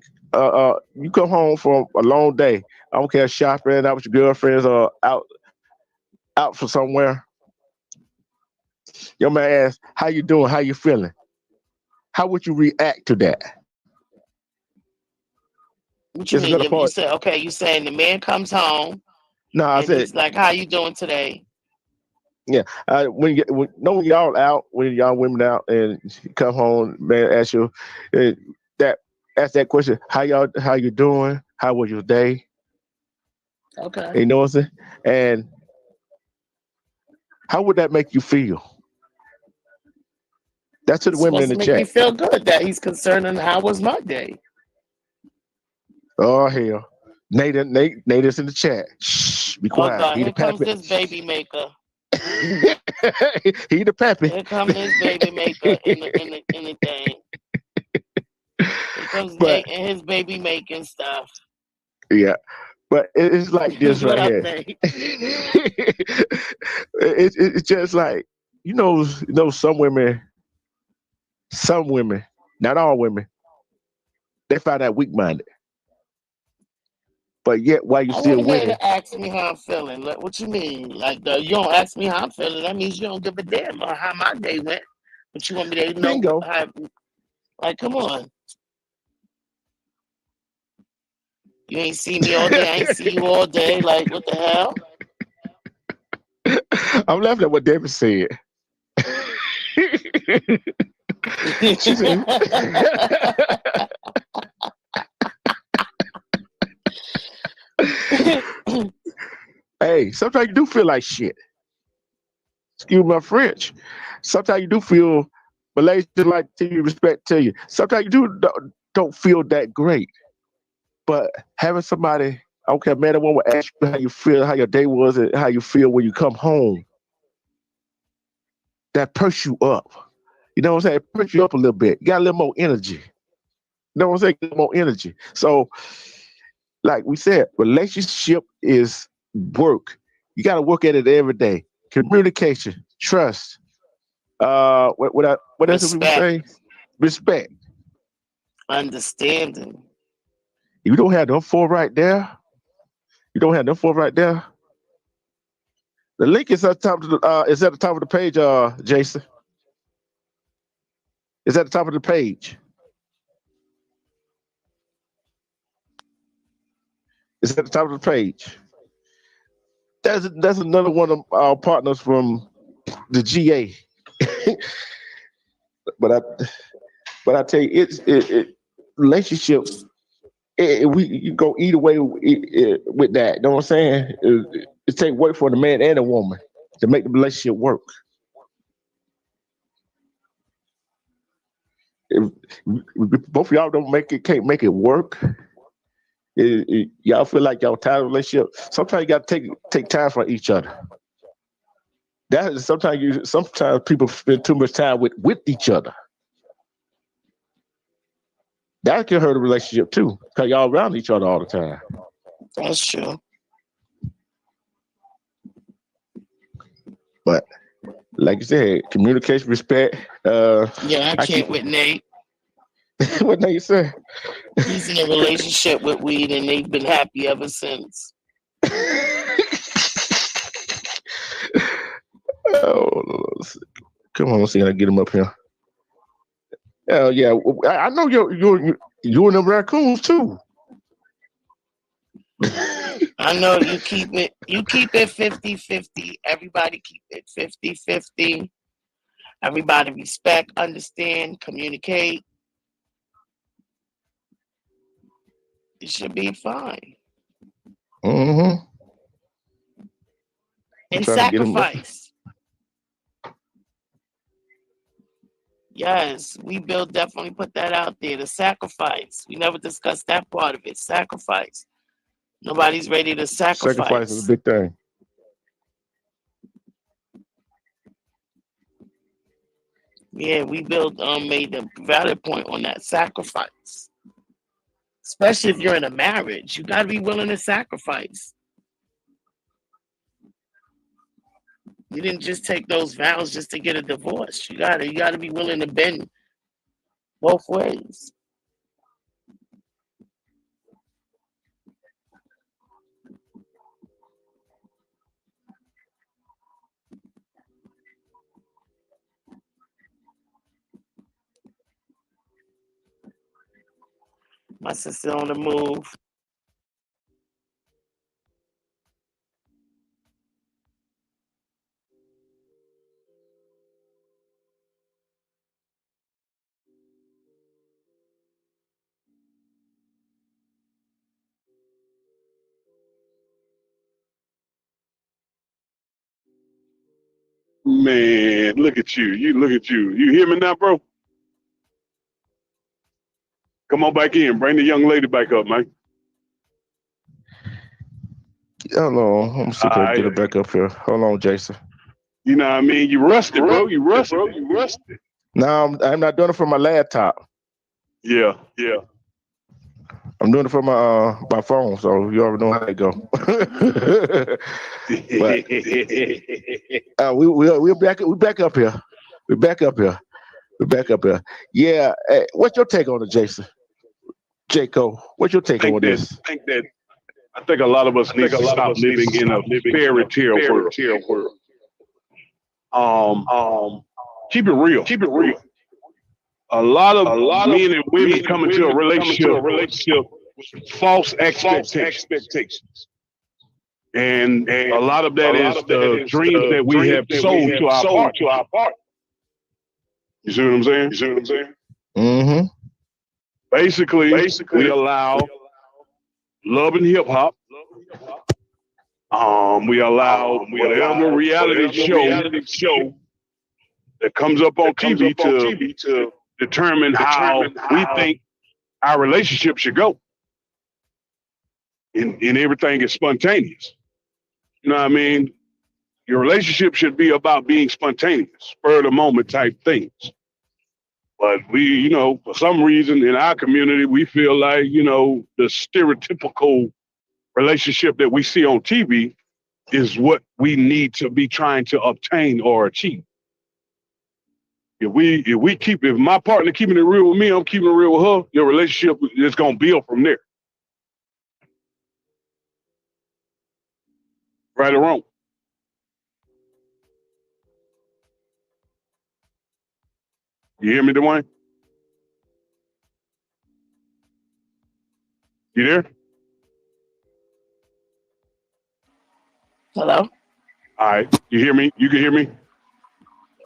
you come home from a long day. I don't care shopping, out with your girlfriends, or out for somewhere. Your man asks, "How you doing? How you feeling?" How would you react to that? What you It's mean? gonna You part. say, okay, you saying the man comes home No, I and said, he's like, how you doing today? yeah. When y'all out, when y'all women out, and you come home, man, ask you uh, that ask that question. How you doing? How was your day? Okay. You know what I'm saying? And how would that make you feel? That's to the It's women supposed in to the make you chat. feel good that he's concerned and how was my day. Oh hell, Nate is in the chat. Shh, be Oh quiet. God, He the here comes pappy. this baby maker. he the pappy. Here comes this baby maker in the thing. Here comes But Nate and his baby making stuff. yeah, but it's like this What right up, here. Nate? It's just like some women, not all women, they find that weak minded. But yet, while you I want still a man winning, to ask me how I'm feeling. Like, what you mean? Like, you don't ask me how I'm feeling. That means you don't give a damn on how my day went. But you want me to know bingo. how. Like, come on. You ain't see me all day. I ain't see you all day. Like, what the hell? I'm laughing at what David said. She said, "Hey, sometimes you do feel like shit. Excuse my French. Sometimes you do feel Malaysian like to you, respect to you. Sometimes you don't feel that great. But having somebody, I don't care, man or woman, ask you how you feel, how your day was, and how you feel when you come home, that perks you up. You know what I'm saying? It perks you up a little bit. You got a little more energy. You know what I'm saying? A little more energy. So, like we said, relationship is work. You got to work at it every day. Communication, trust. What else did we Respect, say? Respect. understanding. You don't have them four right there. You don't have them four right there. The link is at the top of the page, Jason. It's at the top of the page. It's at the top of the page. That's another one of our partners from the GA. but I tell you, relationships. You go either way with that. You know what I'm saying? It takes work for the man and the woman to make the relationship work. If both of y'all can't make it work. Y'all feel like y'all tired of relationship. Sometimes you got to take time for each other. That is sometimes people spend too much time with each other. That can hurt a relationship too, because y'all around each other all the time. That's true. But like you said, communication, respect. Yeah, I can't with Nate. What Nate said? He's in a relationship with weed, and they've been happy ever since. Oh, come on, let's see, I get him up here. Hell yeah, I know you and them raccoons too. I know you keep it 50-50. Everybody keep it 50-50. Everybody respect, understand, communicate. It should be fine. Mm-hmm. And sacrifice. Yes, we definitely put that out there. The sacrifice. We never discussed that part of it. Sacrifice. Nobody's ready to sacrifice. Sacrifice is a big thing. Yeah, we made a valid point on that sacrifice. Especially if you're in a marriage, you got to be willing to sacrifice. You didn't just take those vows just to get a divorce. You got to be willing to bend both ways. My sister on the move. Man, look at you. Look at you. You hear me now, bro? Come on back in. Bring the young lady back up, man. Hold on. I'm see if I can get her back up here. Hold on, Jason. You know what I mean? You rusted, bro. You rusted. No, I'm not doing it from my laptop. Yeah. I'm doing it from my phone, so you already know how it go. But we're back up here. We're back up here. Yeah. Hey, what's your take on it, Jason? Jaco, what's your take on this? I think a lot of us need to stop living in a fairy tale world. Keep it real. a lot of men and women come into a relationship with false expectations. And a lot of that is the dreams that we have sold to our partner. You see what I'm saying? Mm-hmm. Basically, we allow love and hip hop. We allow whatever reality show that comes up on TV to determine how we think our relationship should go. And everything is spontaneous. You know what I mean? Your relationship should be about being spontaneous, spur of the moment type things. But we, for some reason in our community, we feel like, the stereotypical relationship that we see on TV is what we need to be trying to obtain or achieve. If my partner keeping it real with me, I'm keeping it real with her, your relationship is going to build from there. Right or wrong? You hear me, Dwayne? You there? Hello? All right. You hear me? You can hear me?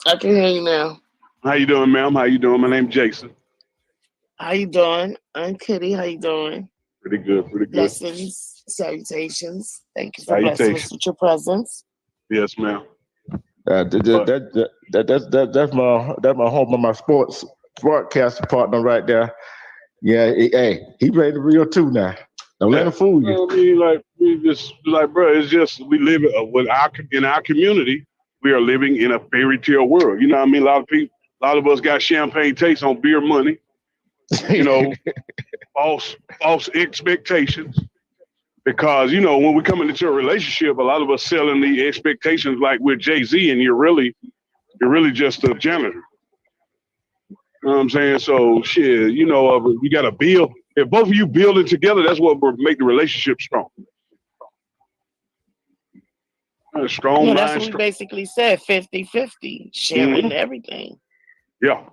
I can hear you now. How you doing, ma'am? How you doing? My name's Jason. How you doing? I'm Kitty. How you doing? Pretty good. Blessings, salutations. Thank you for blessing us with your presence. Yes, ma'am. That's my home, my sportcast partner right there. Yeah, he ready to real too now. Don't let him fool you. I mean, bro, it's just we live in our community. We are living in a fairy tale world. You know what I mean? A lot of us got champagne taste on beer money. False expectations. Because, when we come into a relationship, a lot of us selling the expectations like we're Jay-Z and you're really just a janitor. You know what I'm saying? So, shit, we got to build. If both of you building together, that's what will make the relationship strong. Strong mind. That's what we basically said, 50-50, sharing everything. Yeah.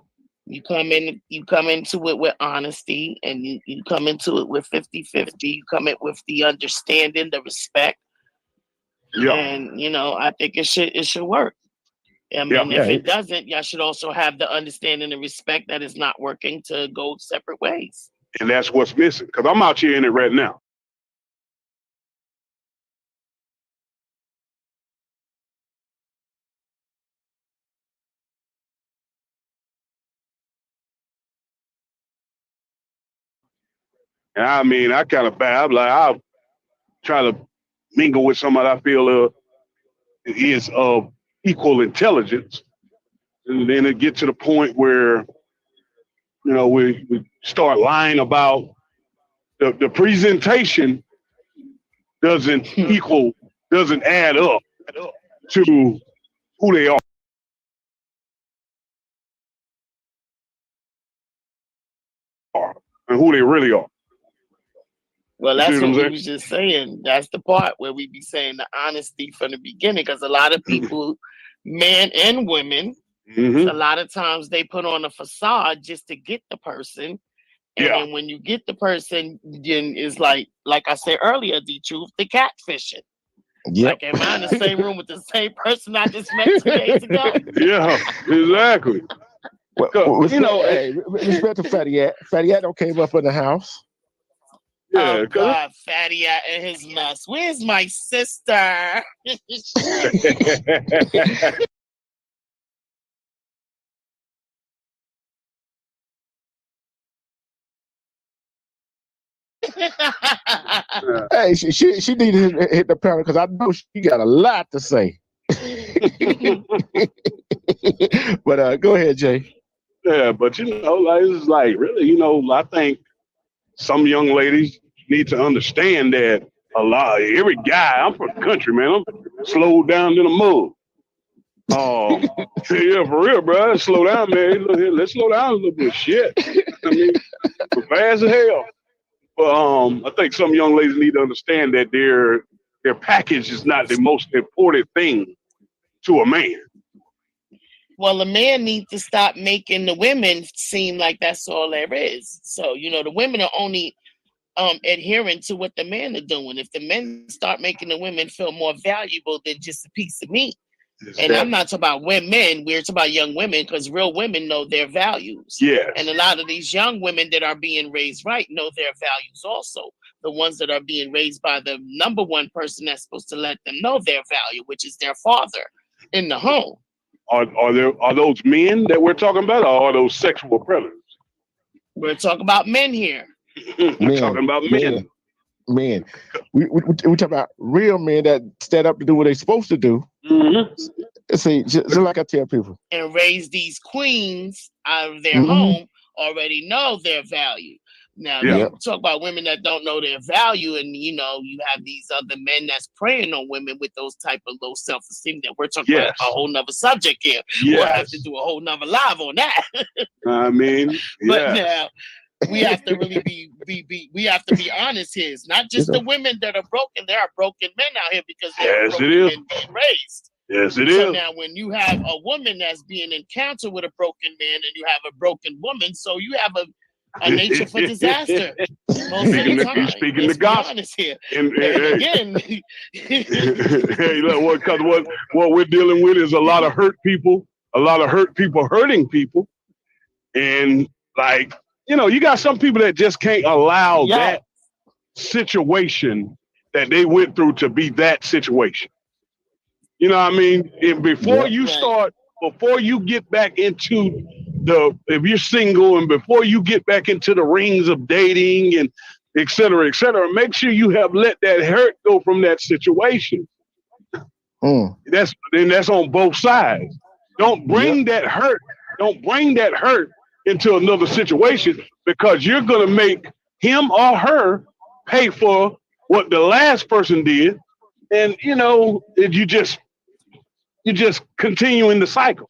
You come into it with honesty, and you come into it with 50-50. You come in with the understanding, the respect. Yeah. And I think it should work. I mean, if it doesn't, y'all should also have the understanding and respect that it's not working to go separate ways. And that's what's missing. Because I'm out here in it right now. And I mean, I kind of bad. I'll try to mingle with somebody I feel is of equal intelligence. And then it get to the point where, we start lying about the presentation doesn't add up to who they are. And who they really are. Well, that's what we was just saying. That's the part where we be saying the honesty from the beginning, because a lot of people, men and women, a lot of times they put on a facade just to get the person. And then when you get the person, then it's like I said earlier, the truth, the catfishing. Yep. Like, am I in the same room with the same person I just met 2 days ago? Yeah, exactly. Well, respect to Fatty At. Fatty At don't came up in the house. Yeah, oh God, Fatty At and his mess. Where's my sister? Hey, she needed to hit the panel because I know she got a lot to say. But go ahead, Jay. Yeah, but it's like really, I think some young ladies need to understand that every guy, I'm from the country, man, I'm slowed down in the mud. Yeah, for real, bro. Slow down, man. Let's slow down a little bit. Shit. I mean, we're fast as hell. But I think some young ladies need to understand that their package is not the most important thing to a man. Well, the man needs to stop making the women seem like that's all there is. So, the women are only adhering to what the men are doing. If the men start making the women feel more valuable than just a piece of meat, and I'm not talking about women, we're talking about young women, because real women know their values. Yes. And a lot of these young women that are being raised right know their values also. The ones that are being raised by the number one person that's supposed to let them know their value, which is their father in the home. Are those men that we're talking about, or are those sexual predators? We're talking about men here. We're talking about men. Men. We talk about real men that stand up to do what they're supposed to do. Mm-hmm. See, just like I tell people. And raise these queens out of their home already know their value. Now, you talk about women that don't know their value, and you have these other men that's preying on women with those type of low self-esteem that we're talking about a whole nother subject here. We'll have to do a whole nother live on that. I mean, but now we have to really we have to be honest here. It's not just the women that are broken. There are broken men out here because they're broken men being raised. Yes, it so is. Now, when you have a woman that's being encountered with a broken man, and you have a broken woman, so you have a nature for disaster. Most of the time, speaking the gospel here. And again, hey, look, because what we're dealing with is a lot of hurt people hurting people, and you got some people that just can't allow that situation that they went through to be that situation. You know what I mean? Before you get back into if you're single, and before you get back into the rings of dating and et cetera, make sure you have let that hurt go from that situation. That's on both sides. Don't bring that hurt. Don't bring that hurt into another situation, because you're going to make him or her pay for what the last person did. And, you just continue in the cycle.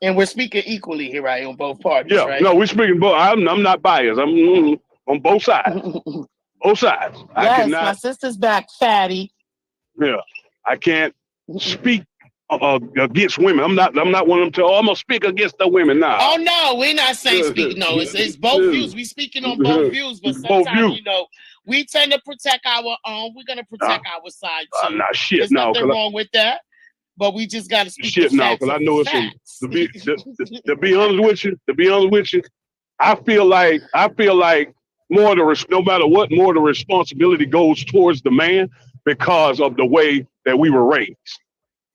And we're speaking equally here, right, on both parties, right? No, we're speaking both. I'm not biased. I'm on both sides. Both sides. Yes, my sister's back, fatty. Yeah, I can't speak against women. I'm not one of them. I'm gonna speak against the women now. Oh no, we're not saying speak. No, it's both views. We speaking on both views, but sometimes we tend to protect our own. We're gonna protect our side too. There's nothing wrong with that. But we just got to speak shit now, because I know it's to be honest with you. I feel like no matter what, more the responsibility goes towards the man, because of the way that we were raised.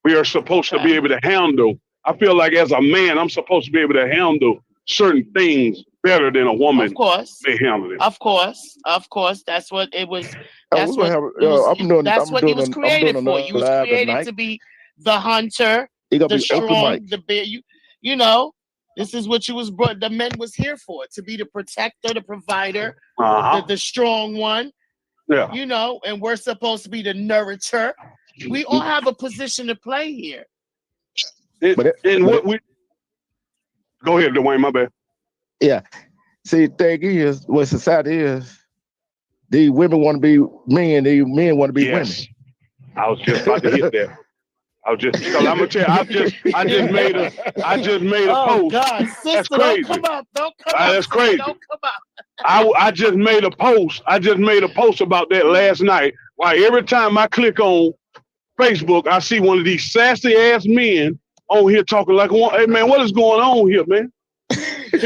We are supposed to be able to handle. I feel like as a man, I'm supposed to be able to handle certain things better than a woman. Of course, may handle it. Of course. That's what it was. That's what he was created for. You was created to be the hunter, the strong, the bear. This is what you was brought. The men was here for, to be the protector, the provider, the strong one. Yeah. And we're supposed to be the nourisher. We all have a position to play here. Go ahead, Dwayne. My bad. Yeah. See, the thing is, what society is, these women want to be men, these men want to be women. I was just about to hit that. Because I'm gonna tell you, I just made a post. Oh God, sister, that's crazy. Don't come up. That's crazy. Don't come up. I just made a post. About that last night. Like, every time I click on Facebook, I see one of these sassy ass men on here talking like, "Hey man, what is going on here, man?" It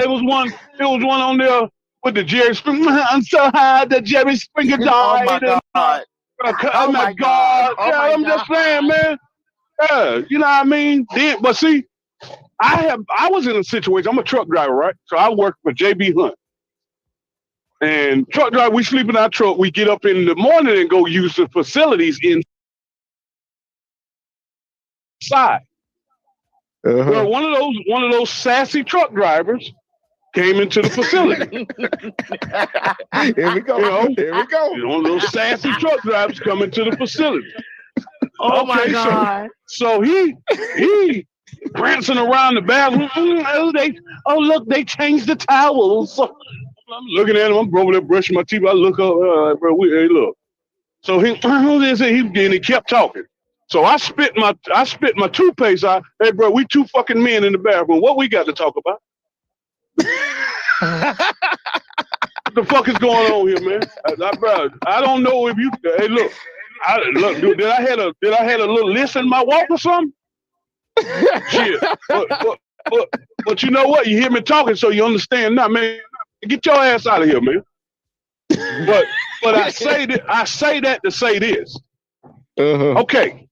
was one on there with the Jerry Springer. I'm so high that Jerry Springer died. Oh my God. Oh my God. I'm just saying, man. Yeah, you know what I mean? But see, I was in a situation. I'm a truck driver, right? So I work for JB Hunt. And truck driver, we sleep in our truck. We get up in the morning and go use the facilities inside. Well, one of those sassy truck drivers came into the facility. Here we go. One of those sassy truck drivers come into the facility. Oh my God. So he prancing around the bathroom. Look, they changed the towels. So I'm looking at him. I'm over there brushing my teeth. I look up, bro. Hey, look. So he kept talking. So I spit my toothpaste out. Hey, bro, we two fucking men in the bathroom. What we got to talk about? What the fuck is going on here, man? Bro, I don't know if you. Hey, look, dude, did I had a little list in my walk or something? Shit, but you know what? You hear me talking, so you understand now, man. Get your ass out of here, man. But I say that to say this. Okay,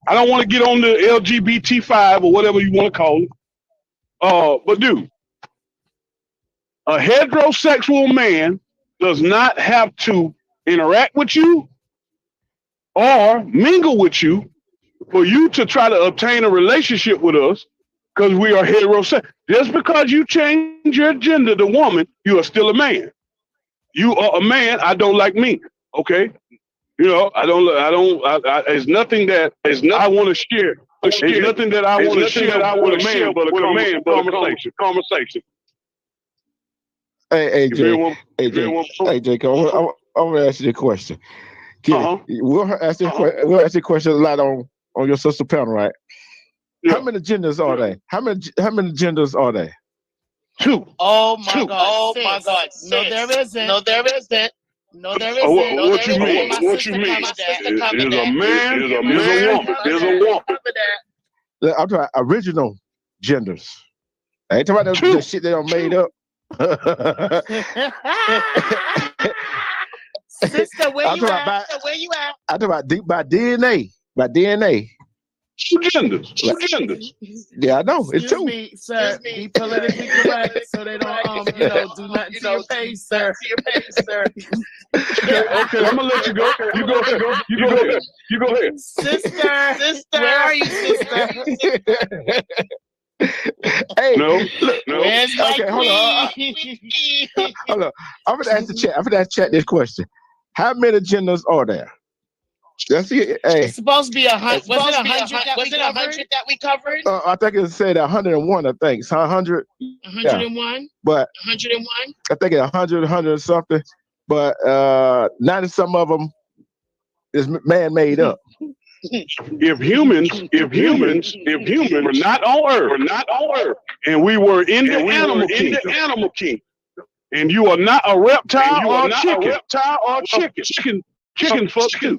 I don't want to get on the LGBT5 or whatever you want to call it. But dude, a heterosexual man does not have to interact with you or mingle with you for you to try to obtain a relationship with us because we are heterosexual. Just because you change your gender to woman, you are still a man. You are a man. I don't like me. Okay. You know, it's nothing that I want to share. It's nothing that I want to share with a man, but a conversation. Hey, Jacob, I'm gonna ask you a question. We'll ask you a question a lot on your sister panel, right? Yeah. How many genders are they? How many genders are they? 2. Oh my God! No, there isn't. What you mean? What you mean? Is a man? Is a woman? Is a woman? I'm talking about original genders. I ain't talking about the shit they don't made up. Sister, where you at? I'm talking about by DNA. By DNA. 2 genders. Yeah, I know. It's 2. Excuse me, sir. Be politically correct so they don't do nothing to your face, sir. Okay, I'm gonna let you go. You go ahead. Sister, where are you, sister? Hey, no. Where's my queen? Hold on. I'm gonna ask the chat. I'm gonna ask chat this question. How many genders are there? Let's see. Hey, it's supposed to be 100. Was it 100 that we covered? I think it said 101. I think it's 100. 101. Yeah. But 101. I think it's 100 something. But 90 some of them is man-made up. If humans were not on Earth, and we were in the animal kingdom, and you are not a reptile or chicken. Chicken fuck too.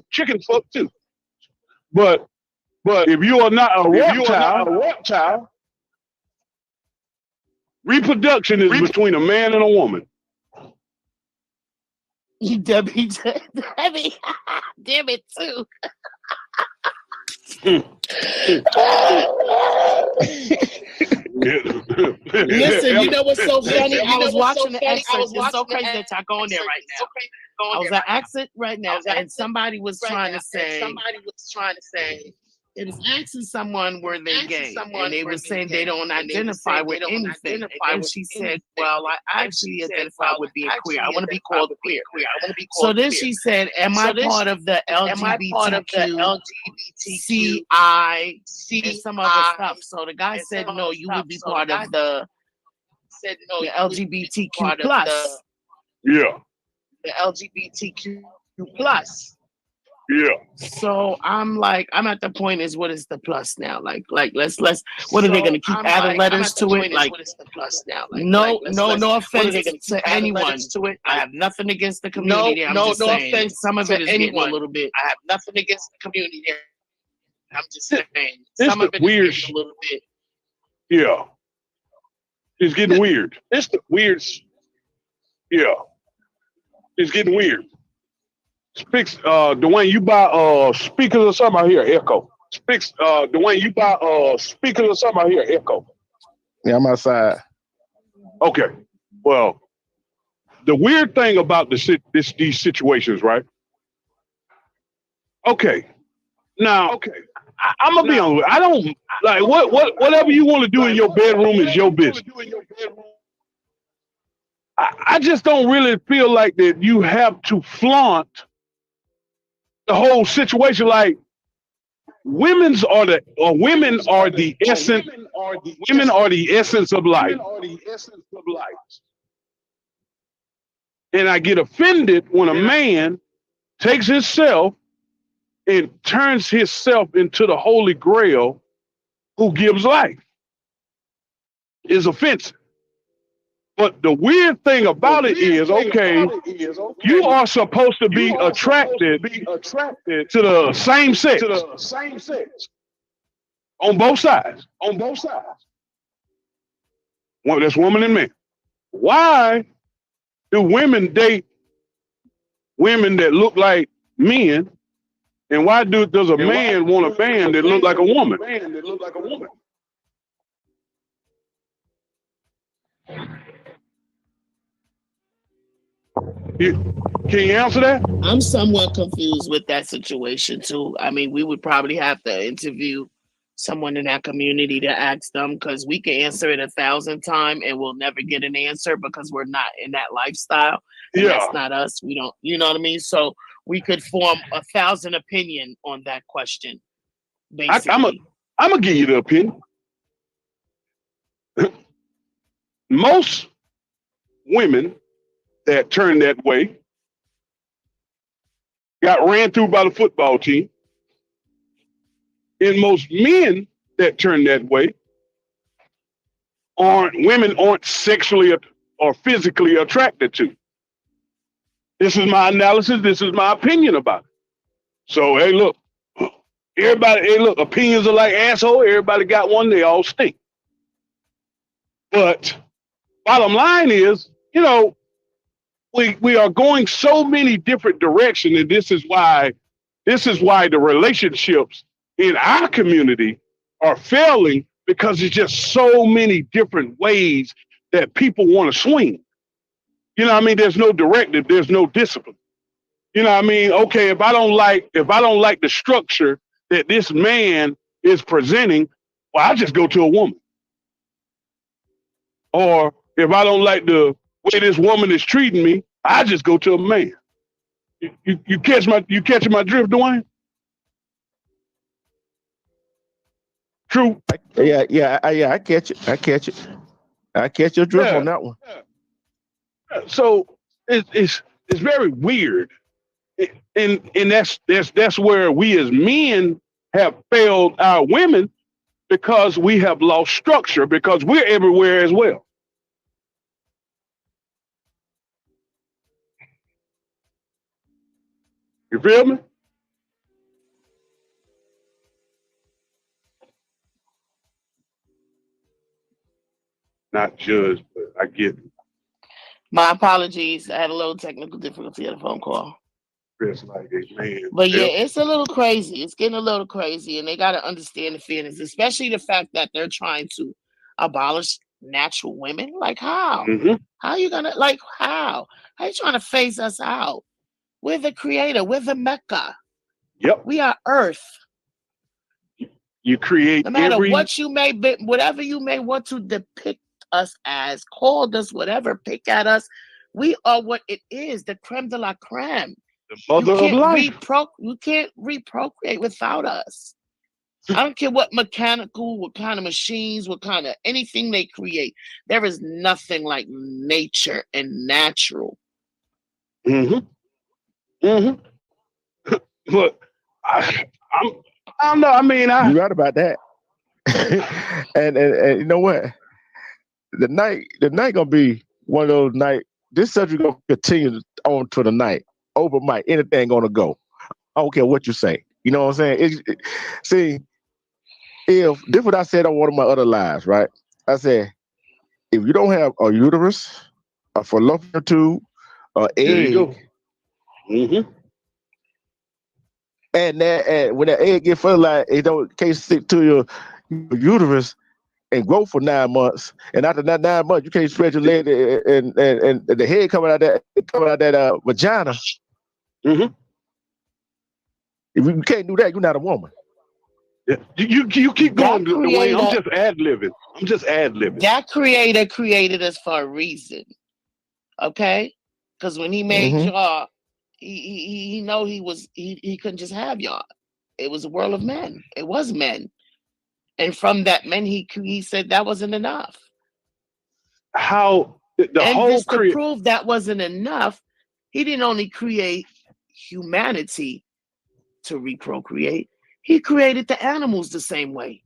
But if you are not a reptile, reproduction is between a man and a woman. Debbie, damn it too. Listen, you know what's so funny? I was watching the exit. It's so crazy that y'all going there right now. I was at exit right now, and somebody was trying to say, it was asking someone were they gay, and they were saying they don't identify with anything. And she said, well, I actually identify with being queer. I want to be called queer. So then she said, am I part of the LGBTQ, and some other stuff? So the guy said, no, you would be part of the LGBTQ plus. Yeah. The LGBTQ plus. Yeah. So I'm at the point is what is the plus now? Like let's what are they gonna keep adding letters to it? Like what is the plus now? No offense to anyone. I have nothing against the community. I'm just saying offense. Some of it is getting a little bit. I have nothing against the community. I'm just saying some of it is getting a little bit. Yeah. It's getting weird. It's the weird. Yeah. It's getting weird. Dwayne, you buy speakers or something? I hear echo. Dwayne, you buy speakers or something? I hear echo. Yeah, I'm outside. Okay. Well, the weird thing about these situations, right? Okay. Now, I'm gonna be honest. I don't like whatever you want to do in your bedroom is your business. I just don't really feel like that you have to flaunt the whole situation. Like women are the essence. Women are the essence of life. And I get offended when a man takes himself and turns himself into the Holy Grail who gives life is offensive. But the weird thing about it is, okay, you are supposed to be attracted to the same sex on both sides. Well, that's woman and man. Why do women date women that look like men, and why does a man want a man that look like a woman? Can you answer that? I'm somewhat confused with that situation too. I mean, we would probably have to interview someone in that community to ask them, because we can answer it 1,000 times and we'll never get an answer because we're not in that lifestyle. And Yeah. that's not us. We don't, you know what I mean? So we could form 1,000 opinion on that question. Basically, I'm gonna give you the opinion. Most women that turn that way got ran through by the football team. And most men that turn that way aren't sexually or physically attracted to. This is my analysis. This is my opinion about it. So, hey, look, opinions are like asshole. Everybody got one. They all stink. But bottom line is, we are going so many different directions, and this is why the relationships in our community are failing, because it's just so many different ways that people want to swing. You know what I mean? There's no directive, there's no discipline. You know what I mean? Okay, if I don't like the structure that this man is presenting, well, I just go to a woman. Or if I don't like the way this woman is treating me, I just go to a man. You catching my drift, Dwayne? True. Yeah, I catch it. I catch your drift on that one. So it's very weird, and that's where we as men have failed our women, because we have lost structure, because we're everywhere as well. You feel me? Not judged, but I get it. my apologies. I had a little technical difficulty on the phone call. It's like, man. But yeah, it's a little crazy. It's getting a little crazy, and they got to understand the feelings, especially the fact that they're trying to abolish natural women. Like, how? Mm-hmm. How you gonna, like, how? How you trying to phase us out? We're the creator. We're the Mecca. Yep. We are Earth. You create no matter what you may be, whatever you may want to depict us as, call us whatever, pick at us. We are what it is, the creme de la creme. The mother of life. You can't reprocreate without us. I don't care what mechanical, what kind of machines, what kind of anything they create. There is nothing like nature and natural. Mm-hmm. Mm-hmm. But I don't know. I mean, you're right about that. and you know what? The night gonna be one of those nights. This subject gonna continue on to the night. Over mic, anything gonna go. I don't care what you say. You know what I'm saying? See, if this is what I said on one of my other lives, right? I said, if you don't have a uterus, a fallopian tube, an egg, mm-hmm. and when that egg get fertilized, it can't stick to your uterus and grow for 9 months. And after that 9 months, you can't spread your leg and the head coming out that vagina. Mm-hmm. If you can't do that, you're not a woman. Yeah. You keep going, Dwayne. I'm just ad-libbing. That creator created us for a reason. Okay? Because when he made y'all, he know he couldn't just have y'all. It was a world of men. It was men. And from that men, he said that wasn't enough. How the and whole just to prove that wasn't enough, he didn't only create humanity, to reprocreate. He created the animals the same way.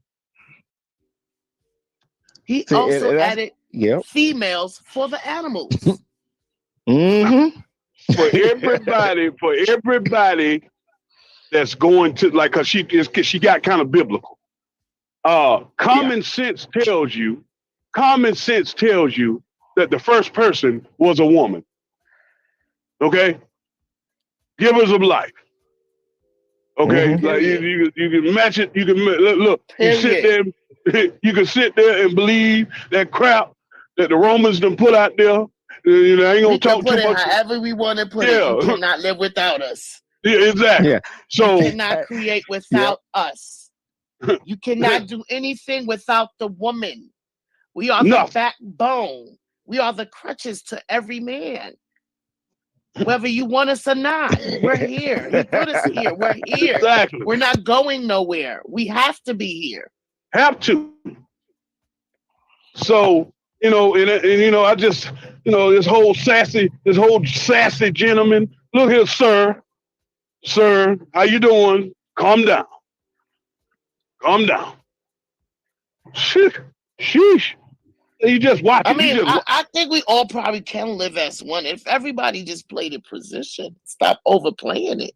He See, also and added yep. females for the animals. Mm-hmm. For everybody that's going to like, cause she got kind of biblical. Common sense tells you that the first person was a woman. Okay, givers of life. Okay, Mhm. like you can match it. You can look. You sit Period. there. You can sit there and believe that crap that the Romans done put out there. You know, I ain't We gonna can talk too put it much. however we want to put it. You Yeah, cannot live without us. yeah, exactly. Yeah. You So cannot create Yep. without us. You cannot do anything without the woman. We are the nothing. backbone. We are the crutches to every man. Whether you want us or not, we're here. He put us here. We're here. Exactly. We're not going nowhere. We have to be here. Have to. So and I just this whole sassy gentleman. Look here, sir, how you doing? Calm down. Calm down. Sheesh. You just watch I it. You mean, just I think we all probably can live as one if everybody just played a position. Stop overplaying it.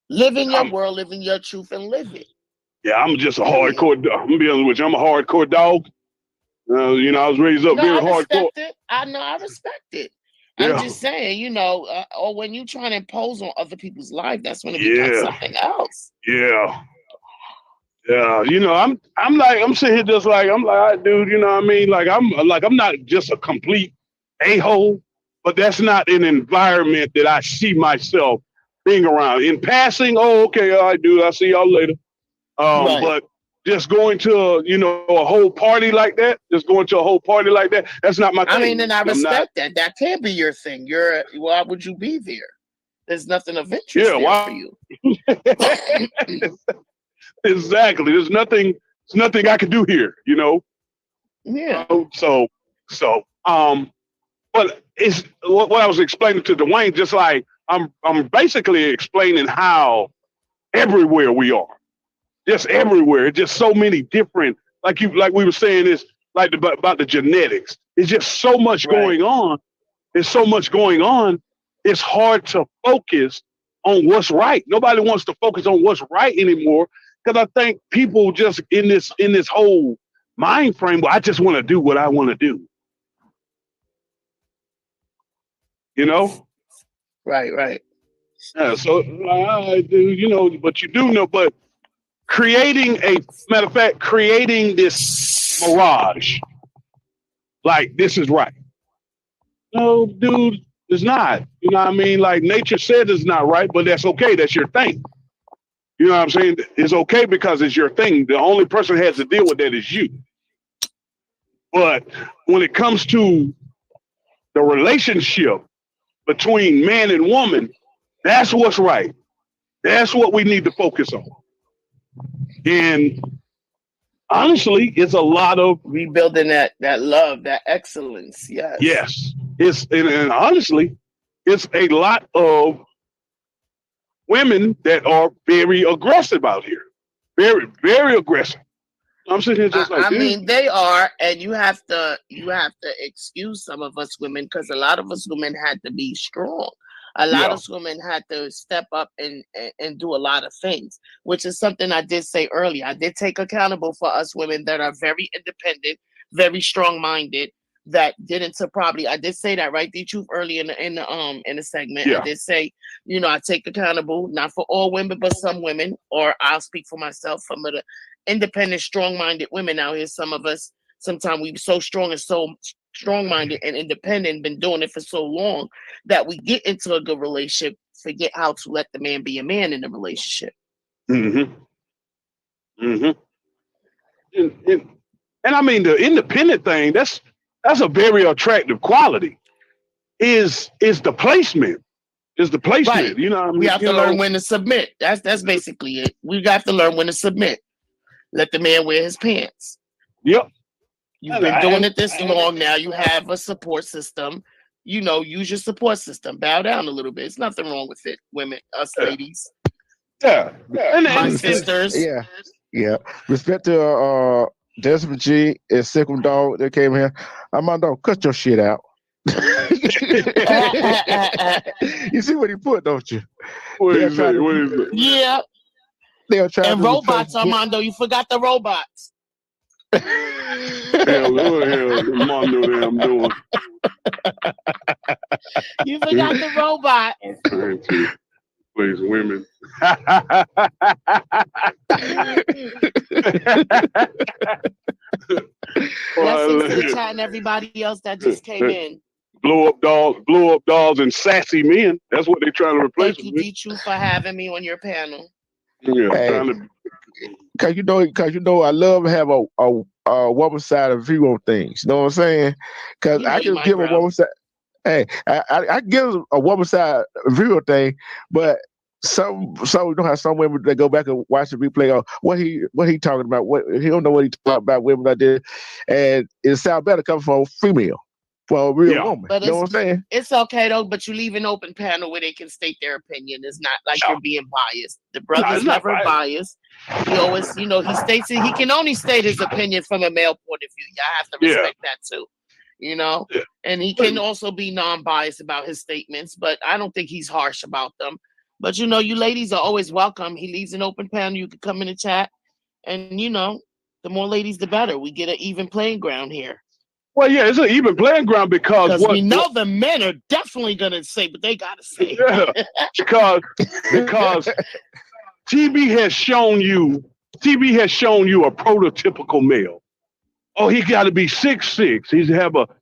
Live in your world, live in your truth, and live it. yeah, I'm just a Period. hardcore dog. I'm gonna be honest with you. I'm a hardcore dog. I was raised up No, very I hardcore. respect it. I know, I respect it. I'm Yeah. just saying, or when you try to impose on other people's life, that's when it becomes Yeah. something else. Yeah. Yeah, I'm sitting here just like, I'm like, all right, dude, you know what I mean? I'm not just a complete a-hole, but that's not an environment that I see myself being around. In passing, oh, okay, all right, dude, I'll see y'all later. Right. But just going to a whole party like that, that's not my thing. I mean, and I I'm not. respect that. That can be your thing. Why would you be there? There's nothing of interest Yeah, there why? for you. Exactly. There's nothing I can do here, Yeah. But it's what I was explaining to Dwayne, just like I'm basically explaining how everywhere we are. Just everywhere. Just so many different, like we were saying, is like about the genetics. It's just so much going on. There's so much going on. It's hard to focus on what's right. Nobody wants to focus on what's right anymore, because I think people just in this whole mind frame. Well, I just want to do what I want to do. Right. Yeah, so I do, but you do know, but creating this mirage, like this is right. No, dude, it's not. You know what I mean? Like nature said it's not right, but that's okay. That's your thing. You know what I'm saying? It's okay because it's your thing. The only person who has to deal with that is you. But when it comes to the relationship between man and woman, that's what's right. That's what we need to focus on. And honestly, it's a lot of rebuilding that love, that excellence. Yes. And honestly, it's a lot of women that are very aggressive out here. Very, very aggressive. I'm sitting here just like, I mean, they are, and you have to excuse some of us women, because a lot of us women had to be strong. A lot of us women had to step up and do a lot of things, which is something I did say earlier. I did take accountable for us women that are very independent, very strong-minded, that didn't probably. I did say that, right, the truth, early in the segment. I did say, I take accountable, not for all women, but some women, or I'll speak for myself, some of the independent, strong-minded women out here. Some of us, sometimes we so strong and so strong-minded and independent, been doing it for so long that we get into a good relationship, forget how to let the man be a man in the relationship. And I mean, the independent thing, that's a very attractive quality. Is the placement. Is the placement. Right. You know what I mean? We have to learn when to submit. That's basically it. We got to learn when to submit. Let the man wear his pants. Yep. You've been doing it this long now. You have a support system. Use your support system. Bow down a little bit. There's nothing wrong with it, women, us ladies. Yeah. My And sisters. Yeah. Respect to Desmond G and Sickle Dog that came here. Armando, cut your shit out. You see what he put, don't you? what They'll is try it? to What is it? Yeah. they'll try And to replace robots, Armando. You forgot the robots. Hell, what the hell is Mondo them doing? You forgot the robot. I'm trying to please women. Blessings to the chat and everybody else that just came in. blow up dolls, and sassy men. That's what they're trying to replace. Thank you, D-True, for having me on your panel. Yeah, Hey. trying to. Cause you know, I love to have a woman side of view on things. You know what I'm saying? Cause You know I you can might, give bro. a woman side. Hey, I give a woman side view of thing, but some you know how some women they go back and watch the replay of what he talking about. What he don't know what he talking about women like this, and it sound better coming from a female, for a real woman. But you know what I'm saying? It's okay though. But you leave an open panel where they can state their opinion. It's not like you're being biased. The brother's never biased. He always, you know, he states it. He can only state his opinion from a male point of view. Y'all have to respect that too. You know, and he can also be non-biased about his statements, but I don't think he's harsh about them. But you know, you ladies are always welcome. He leaves an open panel. You can come in the chat, and you know, the more ladies, the better. We get an even playing ground here. Well, yeah, it's an even playing ground because we know the men are definitely gonna say what they gotta say. Yeah, because TV has shown you a prototypical male. Oh, he got to be 6'6".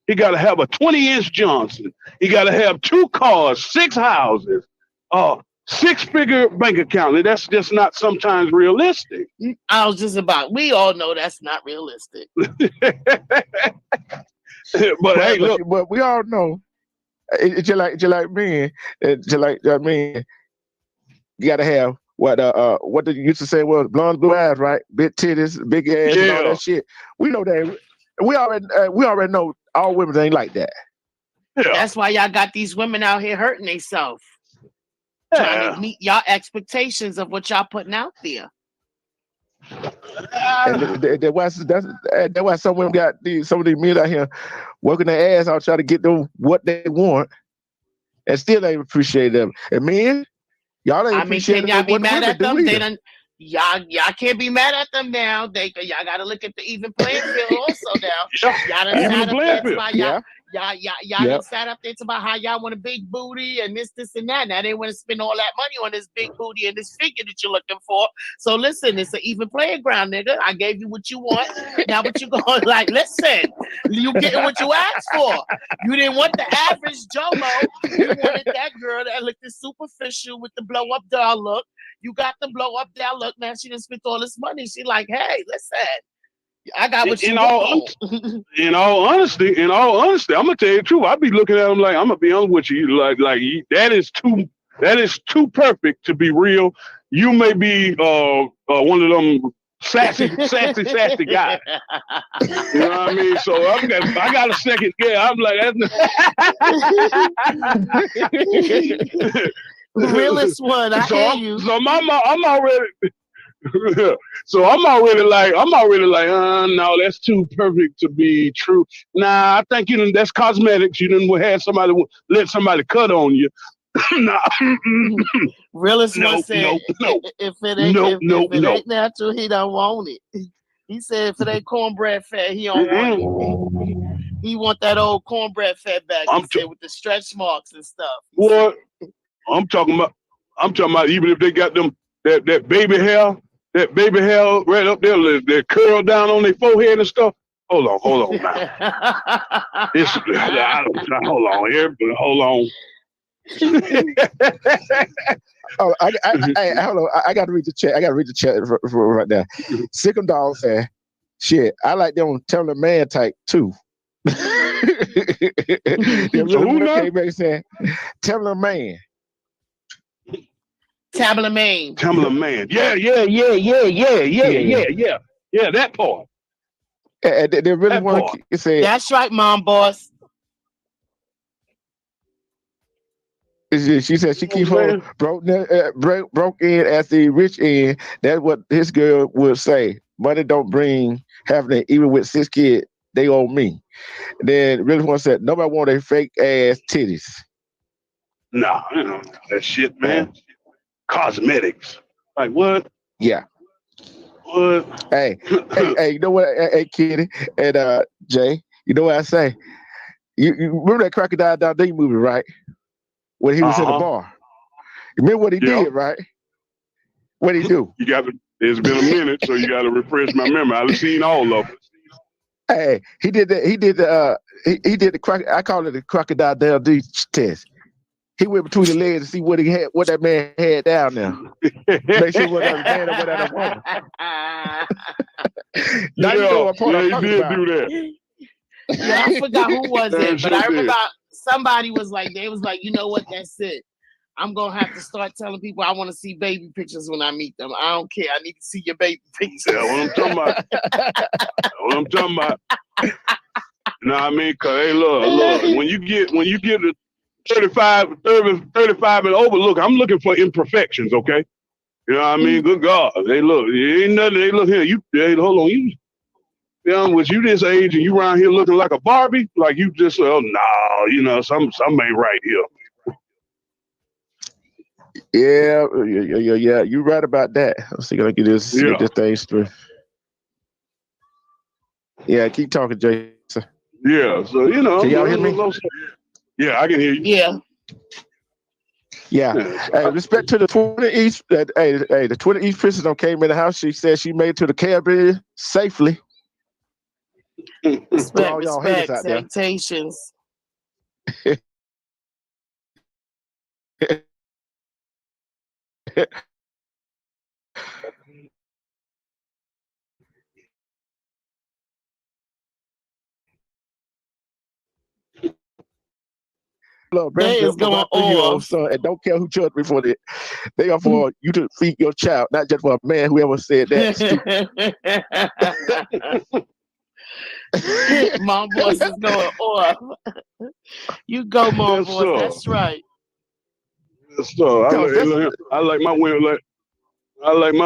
He got to have a 20-inch Johnson. He got to have 2 cars, 6 houses, 6-figure bank account. And that's just not sometimes realistic. I was just about. We all know that's not realistic. But hey, look. But we all know it's just like men. You got to have what they used to say was blonde, blue eyes, right? Big titties, big ass, and all that shit. We know that. We already know all women ain't like that. Yeah. That's why y'all got these women out here hurting themselves, trying to meet y'all expectations of what y'all putting out there. That's why some women got some of these men out here working their ass out trying to get them what they want, and still ain't appreciate them. And men, y'all ain't appreciate them. Can y'all be mad at them? They done, y'all can't be mad at them now. Y'all got to look at the even playing field also now. Y'all done sat up there to y'all done sat up there to about how y'all want a big booty and this and that. Now they want to spend all that money on this big booty and this figure that you're looking for. So listen, it's an even playing ground, nigga. I gave you what you want. Now what you going like? Listen, you getting what you asked for. You didn't want the average Jomo. You wanted that girl that looked superficial with the blow up doll look. You got the blow up down look. Now she done spent all this money. She like, hey, listen, I got what you want. In all honesty, I'm gonna tell you the truth. I be looking at them like I'm gonna be honest with you. Like that is too perfect to be real. You may be one of them sassy guys. You know what I mean? So I got a second. Yeah, I'm like that's realest one. I hear you. So I'm already. So I'm already like, no, that's too perfect to be true. Nah, I think that's cosmetics. You didn't let somebody cut on you. Nah. Realist one said, if it ain't natural, he don't want it. He said, if it ain't cornbread fat, he don't want it. He want that old cornbread fat back. With the stretch marks and stuff. What? I'm talking about even if they got them that baby hair right up there, that curl down on their forehead and stuff. Hold on now. Hold on. Oh, hold on. I got to read the chat. For right now. Sick'em Dog said, "Shit, I like them telling man type too." Came back saying, "Telling man." Tabula man. Yeah, that part. They really want to say. That's right, mom boss. She said she keep her broke in at the rich end. That's what his girl would say. Money don't bring happiness. Even with 6 kids, they owe me. Then really one said nobody want a fake ass titties. Nah, that shit, man. Cosmetics. Like what? Yeah. What? Hey, you know what? Hey, Kitty and Jay, you know what I say? You remember that Crocodile Dundee movie, right? When he was in the bar. You remember what he did, right? What he do? You got to. It's been a minute, so you got to refresh my memory. I've seen all of them. Hey, he did the I call it the Crocodile Dundee test. He went between the legs to see what that man had down there. Make sure what that man or what that woman. Now you know what part I'm talking about. Do that. Yeah, I forgot who was it, but I remember somebody was like, you know what, that's it. I'm gonna have to start telling people I want to see baby pictures when I meet them. I don't care. I need to see your baby pictures. That's what I'm talking about. You know what I mean? Cause hey, look, when you get to 35 and over, look, I'm looking for imperfections, okay? You know what I mean? Good God. Hey, look, it ain't nothing. Hey, look here. Hold on. You with you this age and you around here looking like a Barbie? Like you just, something ain't right here. Yeah. You're right about that. Let's see, gonna get this thing straight. Yeah, keep talking, Jason. Yeah, so can y'all hear me? Yeah, I can hear you. Yeah. Yeah. Hey, respect to the 20 East. The 20 East prisoner came in the house. She said she made it to the Caribbean safely. Respect, salutations. They is going off. So, and don't care who judged me for that. They are for you to feed your child, not just for a man. Whoever said that. Mom Boss is going off. You go, Mom Boss. Sir. That's right. So I like my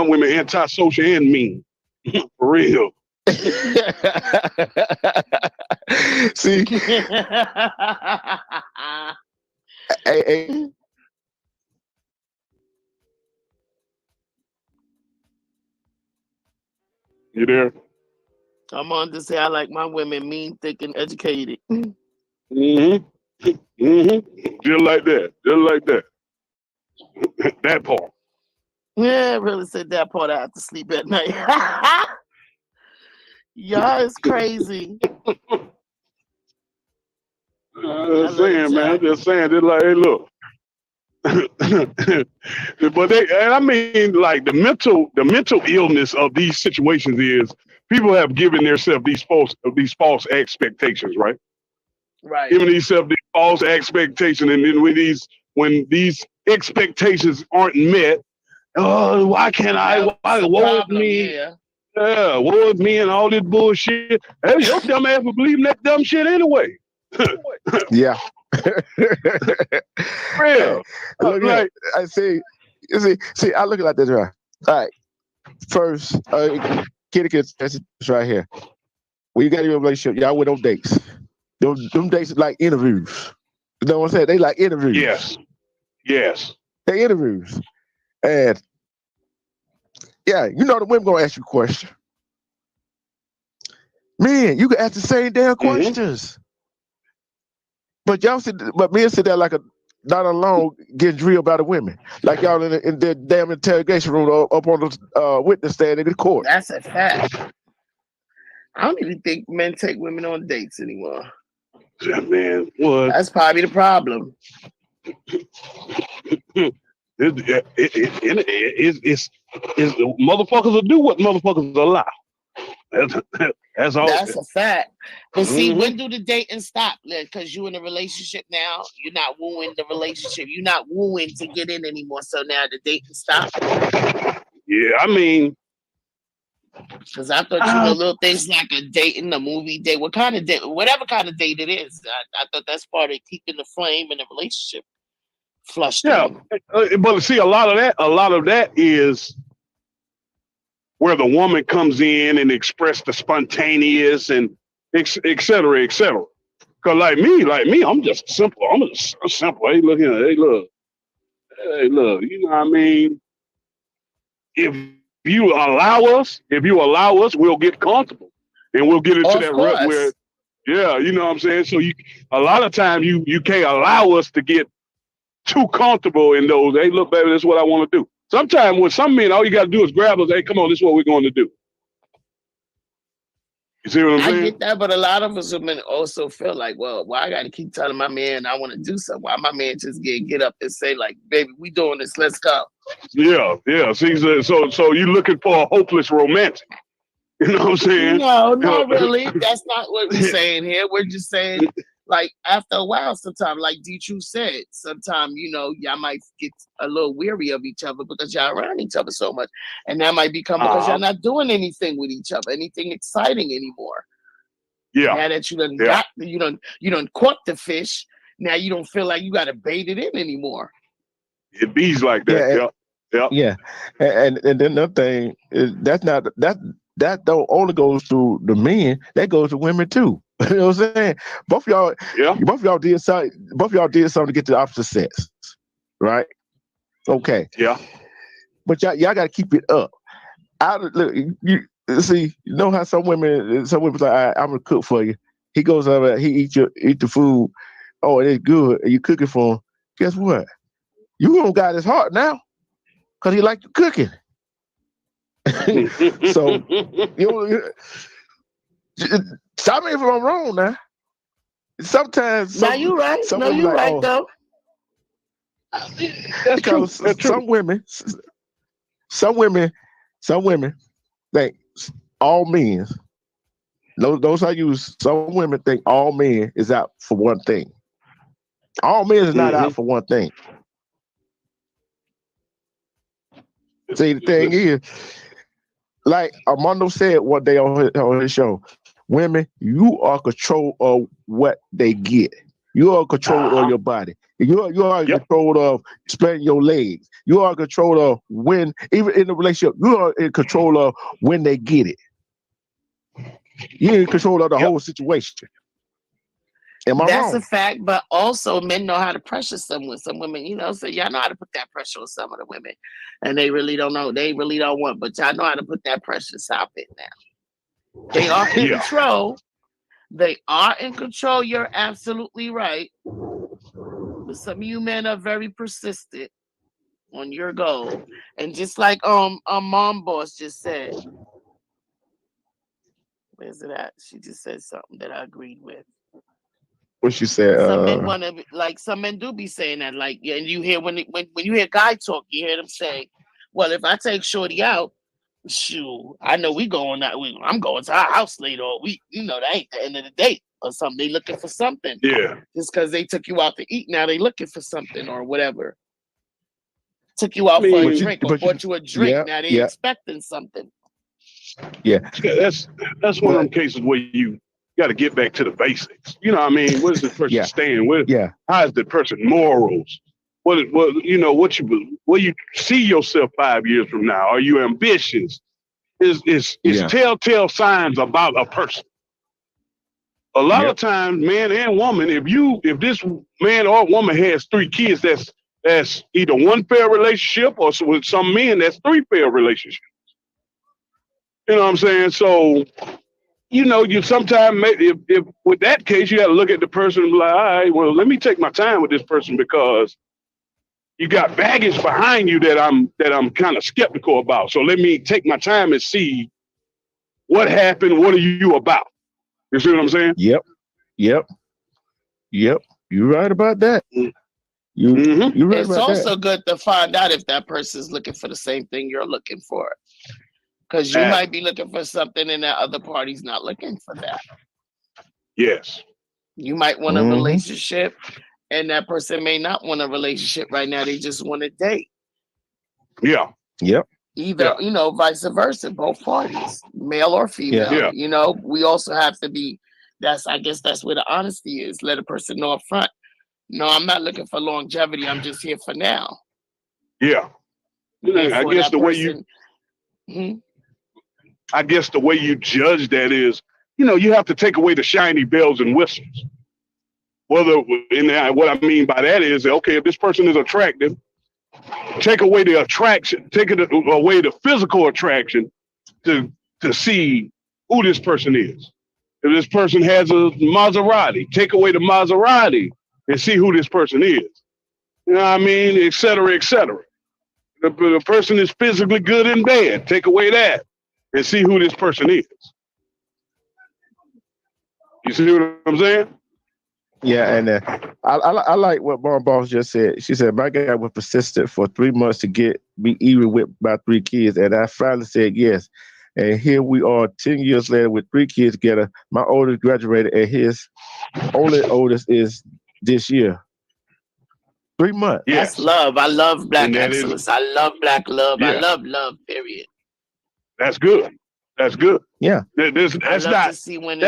women antisocial and mean. For real. See, hey. You there? I'm on to say I like my women mean, thick, and educated. Mm-hmm. Just like that. That part. Yeah, I really said that part. I have to sleep at night. Y'all is crazy. Just saying, man. Just saying. Just like, hey, look. But I mean, like the mental illness of these situations is people have given themselves these false expectations, right? Right. Giving themselves these false expectations, and then when these expectations aren't met, why can't I? Why woe is me? Yeah, woe is me, and all this bullshit. Hey, your dumb ass for believing that dumb shit anyway. Yeah. Real. Look like I see, I look like this, right? All right. First, Kitty that's right here. When you got in a relationship, y'all went on dates. Them dates are like interviews. You know what I'm saying? They like interviews. Yes. They interviews. And yeah, you know the women gonna ask you a question. Man, you can ask the same damn questions. But men sit there like not alone getting drilled by the women. Like y'all in the damn interrogation room up on the witness stand in the court. That's a fact. I don't even think men take women on dates anymore. Yeah, man, what? That's probably the problem. It's motherfuckers will do what motherfuckers allow. That's all. That's a fact. But see, when do the dating stop? Because you're in a relationship now. You're not wooing the relationship. You're not wooing to get in anymore. So now the dating stop. Yeah, I mean, because I thought little things like a date in a movie date, whatever kind of date it is. I thought that's part of keeping the flame in the relationship flushed. Yeah, but see, a lot of that is where the woman comes in and express the spontaneous and et cetera, et cetera. Cause like me, I'm just simple. I'm just simple. Hey, look here. Hey, look. Hey, look. You know what I mean? If you allow us, we'll get comfortable and we'll get into Of that rut where, course. yeah, you know what I'm saying? So a lot of times you can't allow us to get too comfortable in those. Hey, look, baby, this is what I want to do. Sometimes with some men, all you got to do is grab us. Hey, come on, this is what we're going to do. You see what I'm I saying? get that, but a lot of us women also feel like, well, why I got to keep telling my man I want to do something? Why my man just get up and say like, baby, we doing this, let's go. Yeah. See, so you looking for a hopeless romantic. You know what I'm saying? No, not really. That's not what we're saying here. We're just saying, like, after a while, sometimes, like D-True said, sometimes, y'all might get a little weary of each other because y'all around each other so much. And that might become because y'all not doing anything with each other, anything exciting anymore. Yeah. Now that you done caught the fish, now you don't feel like you got to bait it in anymore. It bees like that. Yeah. And then another thing is that don't only goes to the men, that goes to women too. You know what I'm saying? Both of y'all did something to get to the opposite sex. Right? Okay. Yeah. But y'all gotta keep it up. Look, you see, you know how some women like, I'm gonna cook for you. He goes over, he eat the food. Oh, it's good. And you cooking for him. Guess what? You don't got his heart now, because he like you cooking. So stop me if I'm wrong now. Sometimes now you right. No, you like, right though. That's true. Some women think all men. Those I use. Some women think all men is out for one thing. All men is not out for one thing. See, the thing is, like Armando said one day on his show, women, you are control of what they get. You are control of your body. You are in control of spreading your legs. You are in control of when, even in the relationship, you are in control of when they get it. You're in control of the whole situation. Am I That's wrong? a fact, but also men know how to pressure someone. Some women, so y'all know how to put that pressure on some of the women, and they really don't know. They really don't want, but y'all know how to put that pressure. Stop it now. They are in control. They are in control. You're absolutely right. But some of you men are very persistent on your goal, and just like mom boss just said. Where's it at? She just said something that I agreed with. What she said? Some men want to, like, some men do be saying that, like, and you hear when you hear guy talk, you hear them say, "Well, if I take Shorty out, shoot, I know we going out. I'm going to our house later, or that ain't the end of the date or something. They looking for something. Yeah. Just because they took you out to eat, now they looking for something or whatever. Took you out for a drink or bought you a drink. Now they expecting something. Yeah, that's one of them cases where you got to get back to the basics. You know what I mean? What is this person stand with? How is the person morals? Where you see yourself 5 years from now? Are you ambitious? Is telltale signs about a person. A lot of times, man and woman, if this man or woman has 3 kids, that's either one failed relationship, or with some men that's 3 failed relationships. You know what I'm saying? So, you sometimes, if with that case, you got to look at the person and be like, all right, well, let me take my time with this person, because you got baggage behind you that I'm kind of skeptical about. So let me take my time and see what happened. What are you about? You see what I'm saying? Yep. You're right about that. You're right it's about also that. good to find out if that person's looking for the same thing you're looking for. Because you might be looking for something and that other party's not looking for that. Yes. You might want a relationship and that person may not want a relationship right now. They just want to date. Yeah. Yep. Either, vice versa, both parties, male or female. We also have to be, I guess that's where the honesty is. Let a person know up front. No, I'm not looking for longevity. I'm just here for now. Yeah. I For guess that the way person. I guess the way you judge that is, you have to take away the shiny bells and whistles. What I mean by that is, okay, if this person is attractive, take away the attraction, take it away the physical attraction to see who this person is. If this person has a Maserati, take away the Maserati and see who this person is. You know what I mean? Et cetera, et cetera. The person is physically good in bed, take away that and see who this person is. You see what I'm saying? Yeah, and I like what Mom Boss just said. She said, my guy was persistent for 3 months to be even with my 3 kids, and I finally said yes. And here we are 10 years later with 3 kids together. My oldest graduated, and his oldest is this year. 3 months. Yes. That's love. I love Black excellence. Is, I love Black love. Yeah. I love love, period. That's good. That's good. Yeah. That's I love not, to see when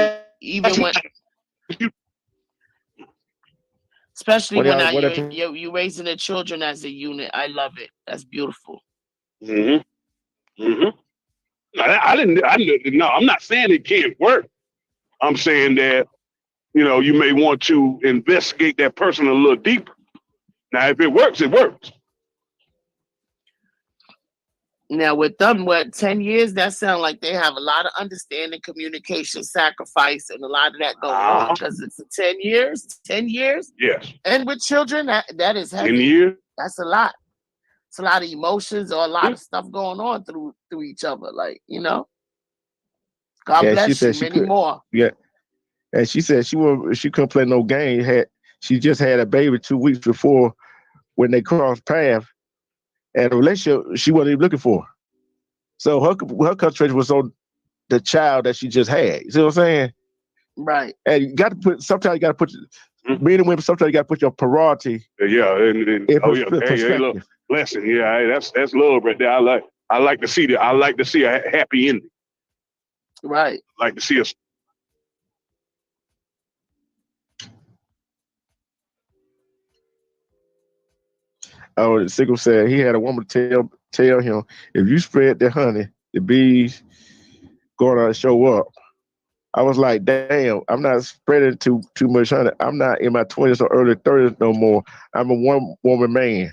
especially when you're raising the children as a unit. I love it. That's beautiful. Mm-hmm. Mm-hmm. I didn't. No, I'm not saying it can't work. I'm saying that you may want to investigate that person a little deeper. Now, if it works, it works. Now, with them, 10 years, that sounds like they have a lot of understanding, communication, sacrifice, and a lot of that going on because it's 10 years. 10 years. Yes. And with children, that is heavy. 10 years. That's a lot. It's a lot of emotions or a lot of stuff going on through each other. Like, God bless you. Many more. Yeah. And she said she couldn't play no game. She just had a baby 2 weeks before when they crossed paths, and a relationship she wasn't even looking for. So her concentration was on the child that she just had. You see what I'm saying? Right. And you got to sometimes you got to put men and women. Sometimes you got to put your priority. Yeah. Perspective. Hey, look, blessing. Yeah. That's love right there. I like to see that. I like to see a happy ending. Right. I like to see us. Oh, the sickle said he had a woman tell him, if you spread the honey, the bees gonna show up. I was like, damn, I'm not spreading too much honey. I'm not in my 20s or early 30s no more. I'm a one-woman man.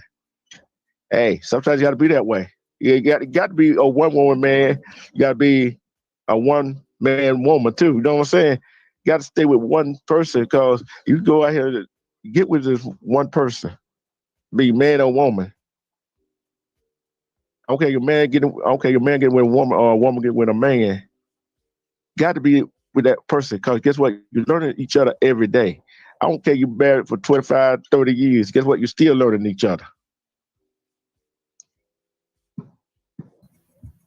Hey, sometimes you got to be that way. You got to be a one-woman man. You got to be a one-man woman too. You know what I'm saying? You got to stay with one person because you go out here to get with this one person. Be man or woman. Okay, your man getting with a woman or a woman getting with a man. Got to be with that person because guess what? You're learning each other every day. I don't care you married for 25, 30 years. Guess what? You're still learning each other.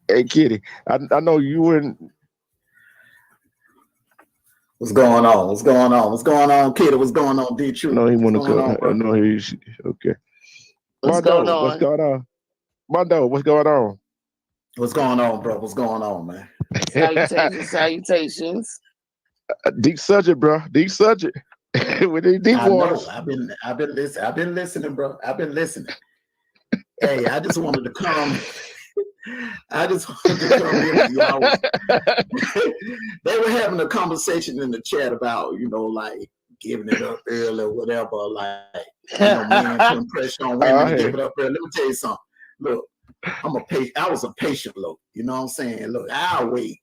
Hey, Kitty, I know you wouldn't. What's going on? What's going on? What's going on, Kitty? What's going on, D-Truth? No, he want to go. No, he's okay. What's going on? What's going on? Mondo, what's going on? What's going on, bro? What's going on, man? Salutations. Deep subject, bro. Deep subject. With these deep waters. I've been listening, bro. I've been listening. Hey, I just wanted to come. in with y'all. They were having a conversation in the chat about, like giving it up early or whatever, like men putting pressure on women to give it up early. Let me tell you something. Look, I was a patient look. You know what I'm saying? Look, I'll wait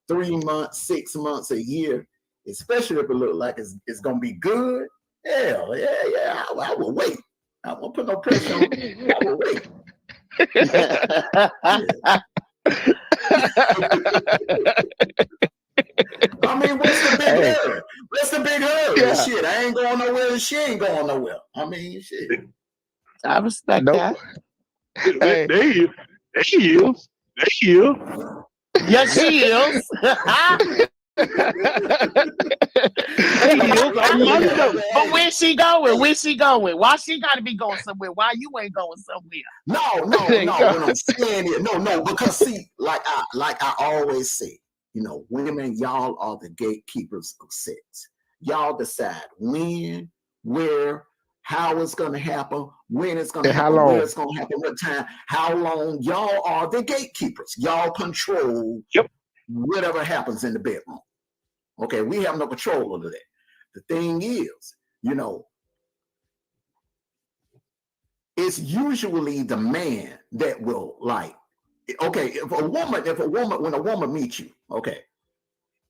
3 months, 6 months, a year, especially if it look like it's gonna be good. Hell, yeah. I will wait. I won't put no pressure on me. I will wait. I mean, what's the big hurry? What's the big hurry? Yeah. Shit, I ain't going nowhere and she ain't going nowhere. I mean, shit. I respect that. Hey. They is. Yes, she is. But where's she going? Why she got to be going somewhere? Why you ain't going somewhere? No. What I'm saying is, no. Because see, like I always say, women, y'all are the gatekeepers of sex. Y'all decide when, where, how it's going to happen, when it's going to And how happen, long? where it's going to happen, what time, how long. Y'all are the gatekeepers. Y'all control whatever happens in the bedroom. Okay, we have no control over that. The thing is, you know, it's usually the man that will like, okay, if a woman, when a woman meets you, okay,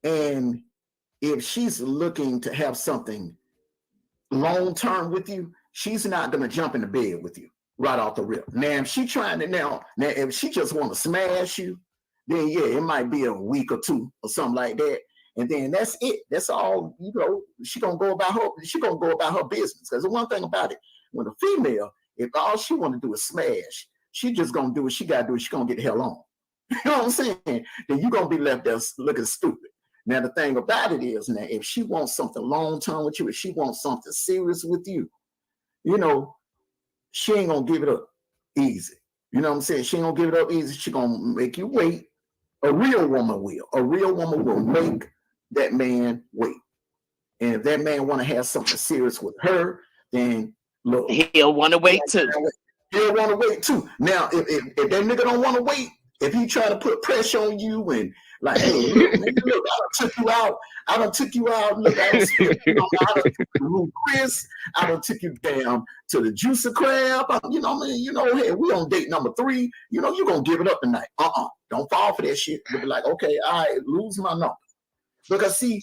and if she's looking to have something long term with you, she's not gonna jump in the bed with you right off the rip. Now, if she trying to now if she just want to smash you, then yeah, it might be a week or two or something like that, and then that's it. That's all. You know, she gonna go about her business. Because the one thing about it, when a female, if all she want to do is smash, she just gonna do what she gotta do. She gonna get the hell on. You know what I'm saying? Then you gonna be left there looking stupid. Now, the thing about it is, now, if she wants something long-term with you, if she wants something serious with you, you know, she ain't going to give it up easy. You know what I'm saying? She ain't going to give it up easy. She going to make you wait. A real woman will. A real woman will make that man wait. And if that man want to have something serious with her, then look. He'll want to wait too. He'll want to wait too. Now, if that nigga don't want to wait, if he try to put pressure on you and like, hey, look, I done took you out. Look, I done took you Chris. I done took you down to the Juicy Crab. You know, man, you know, hey, we on date number 3. You know, you gonna give it up tonight. Don't fall for that shit. You'll be like, okay, all right, lose my number. Because see,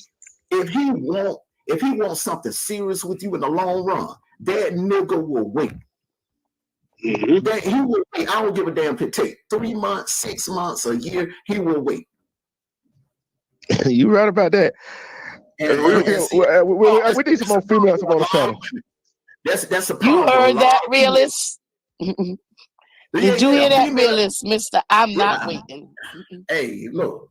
if he wants something serious with you in the long run, that nigga will wait. Mm-hmm. That he will wait. I don't give a damn if it take 3 months, 6 months, a year. He will wait. You right about that. And we need some more females on the channel. That's a You problem. heard that, realist? Did you hear that, realist, Mister? I'm not waiting. Hey, look.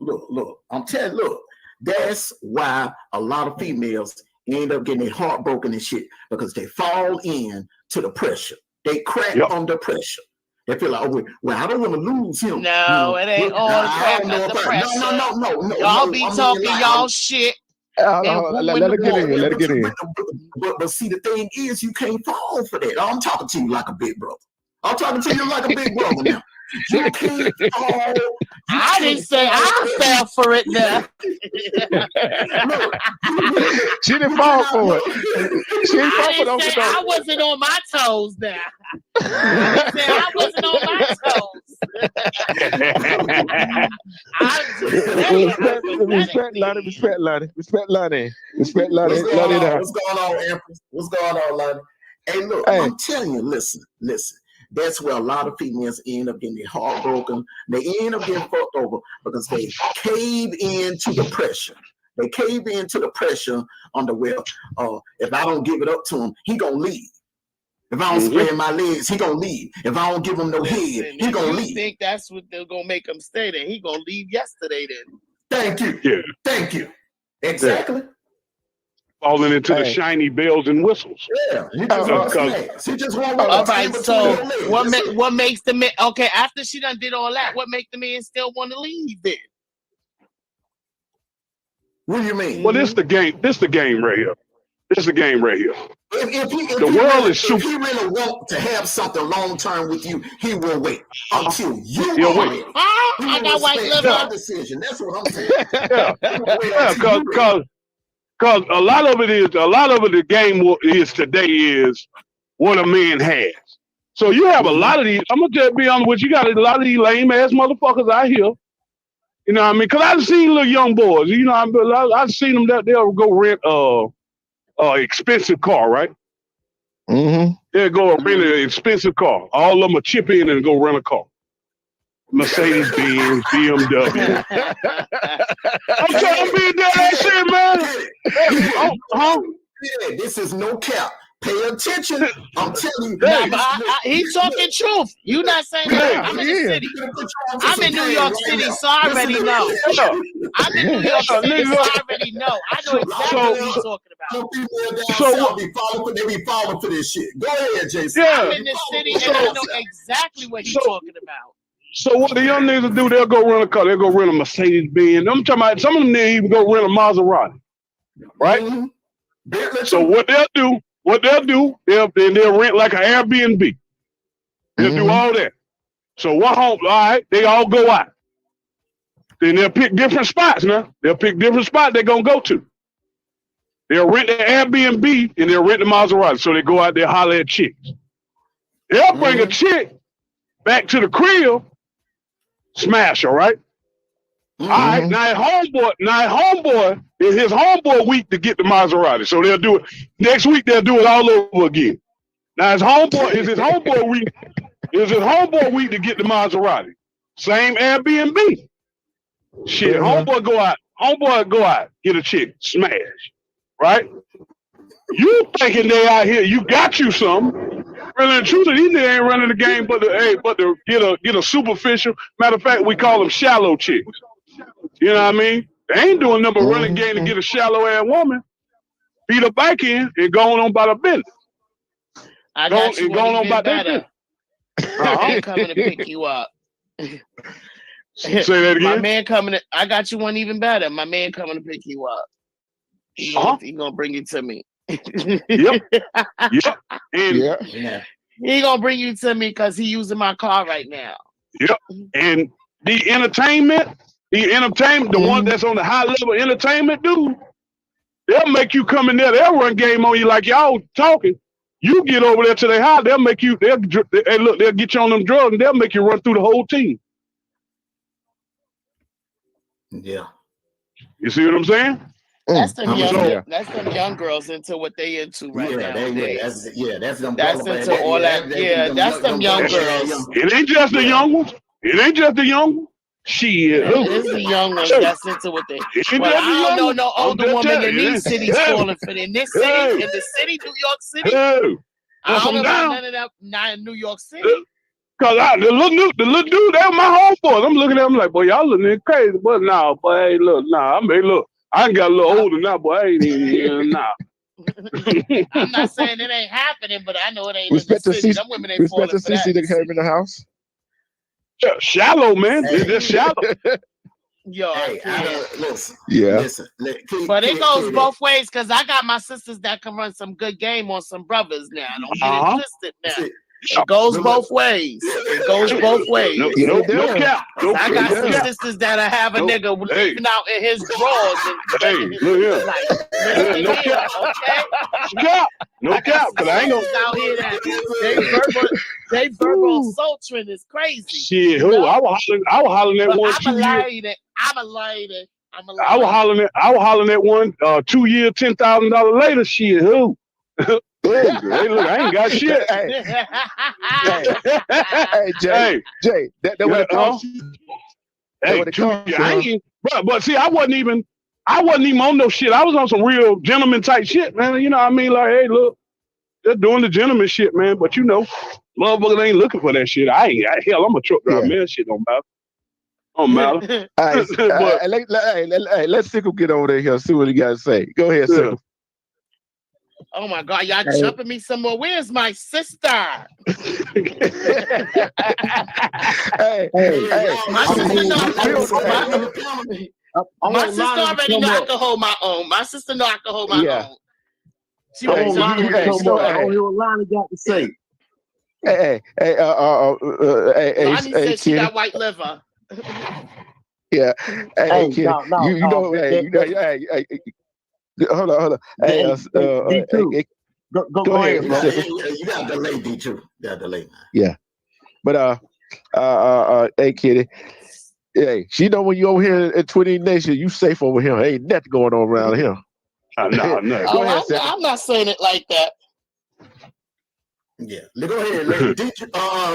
I'm telling you, look. That's why a lot of females end up getting their heart broken and shit, because they fall in to the pressure. They crack under pressure. They feel like, oh, well, I don't want to lose him. No, it ain't all crack under pressure. No. Y'all be talking y'all shit. Let it get in. Let it get in. But see, the thing is, you can't fall for that. I'm talking to you like a big brother. I'm talking to you like a big brother now. You can't fall. I didn't say I fell for it now. Look, she didn't fall for it. She didn't fall for it. I wasn't on my toes now. I said I wasn't on my toes. Respect Lonnie. What's going on, Empress? What's going on, Lonnie? Hey, look, I'm telling you, listen. That's where a lot of females end up getting their heart broken. They end up getting fucked over because they cave into the pressure. They cave into the pressure on the well. If I don't give it up to him, he gonna leave. If I don't spread my legs, he gonna leave. If I don't give him no head, he gonna leave. You think that's what they're gonna make him stay there? He gonna leave yesterday then. Thank you. Thank you. Exactly. Falling into the shiny bells and whistles. Yeah, he just wants to He just wants all right, so what makes the man, okay, after she done did all that, what makes the man still want to leave then? What do you mean? Well, this the game right here. If he really want to have something long term with you, he will wait until you are ready. I got white liver. Decision. That's what I'm saying. Because a lot of the game is today is what a man has. So you have a lot of these. I'm gonna just be honest with you. You got a lot of these lame ass motherfuckers out here. You know what I mean? Because I've seen little young boys. You know, I've seen them that they'll go rent expensive car, right? Mm-hmm. They'll go rent an expensive car. All of them will chip in and go rent a car. Mercedes-Benz, BMW. I'm trying to be that shit, man. Yeah, this is no cap. Pay attention. I'm telling you. He's talking truth. You not saying that. I'm in the city. I'm in New York City, so I already know. I'm in New York City, so I already know. I know exactly what he's talking about. They be falling for this shit. Go ahead, Jason. Yeah. I'm in the city, and I know exactly what he's talking about. So what the young niggas do, they'll go rent a car. They'll go rent a Mercedes-Benz. I'm talking about some of them, they even go rent a Maserati. Right? Mm-hmm. So what they'll do, what they'll do, they'll rent like an Airbnb. They'll do all that. So one home, all right, they all go out. Then they'll pick different spots now. They'll pick different spots they're going to go to. They'll rent the Airbnb and they'll rent the Maserati. So they go out there, holler at chicks. They'll bring a chick back to the crib, smash her, right? All right, now homeboy, is his homeboy week to get the Maserati. So they'll do it. Next week, they'll do it all over again. Now his homeboy week to get the Maserati. Same Airbnb. Shit, homeboy go out, get a chick, smash, right? You thinking they out here, you got you something. Really and truly, these niggas ain't running the game but to get a superficial. Matter of fact, we call them shallow chicks. You know what I mean? They ain't doing nothing but running game to get a shallow ass woman, beat her back in, and going on about her business. I got you going on about that. My man coming to pick you up. Say that again. My man coming. I got you one even better. My man coming to pick you up. He gonna bring you to me. Yep. Yeah. He gonna bring you to me because he using my car right now. Yep. And the entertainment, the one that's on the high level entertainment, dude, they'll make you come in there. They'll run game on you like y'all talking. You get over there to their house, they'll get you on them drugs and they'll make you run through the whole team. Yeah. You see what I'm saying? That's them young girls into what they into right now. That's them. That's into all that. Yeah, that's them young girls. It ain't just the young ones. Shit. It's the young ones that's into what they. But I don't know no older woman in these cities falling for it. In this city, in the city, New York City. I don't know none of that. Not in New York City. Cause the little dude, that was my homeboy. I'm looking at him like, boy, y'all looking crazy. But nah, boy, hey, look, nah. I mean, look, I got a little older now, boy. I ain't even, nah. I'm not saying it ain't happening, but I know it ain't. Respect in to the city. Them women ain't falling for that. CC that came in the house. Yeah, shallow, man. They're just shallow. Yo, listen. Yeah. Listen. But it goes both ways because I got my sisters that can run some good game on some brothers now. Don't get it twisted now. It goes both ways. No cap. I got some sisters that have a nigga living out in his drawers. Look here. No cap. Okay? No cap. Because I ain't gonna. Out here that they verbal assaulting is crazy. Shit, who? I was hollering at one. I'm a lady. I was hollering at one 2 years, $10,000 later. Shit, who? Hey, look, I ain't got shit. Hey, Jay, that what it costs you. But see, I wasn't even on no shit. I was on some real gentleman type shit, man. You know what I mean? Like, hey, look, they're doing the gentleman shit, man. But you know, motherfuckers ain't looking for that shit. Hell, I'm a truck driver, man. Shit don't matter. All right, let's Sickle get over there and see what he got to say. Go ahead, Sickle. Oh my God, y'all jumping me some more. Where's my sister? My sister already know I can hold my own. My sister know I can hold my own. She I don't hear what Lonnie got to say. Lonnie said she got white liver. Yeah. Hey, kid. Hold on. Hey, D2. Go ahead, bro. You got to delay, D2. You got to delay, man. Yeah. But hey, kitty. Hey, she know when you over here at 20 Nation, you safe over here. Ain't nothing going on around here. No. Go ahead, I'm not saying it like that. Yeah. Go ahead, lady.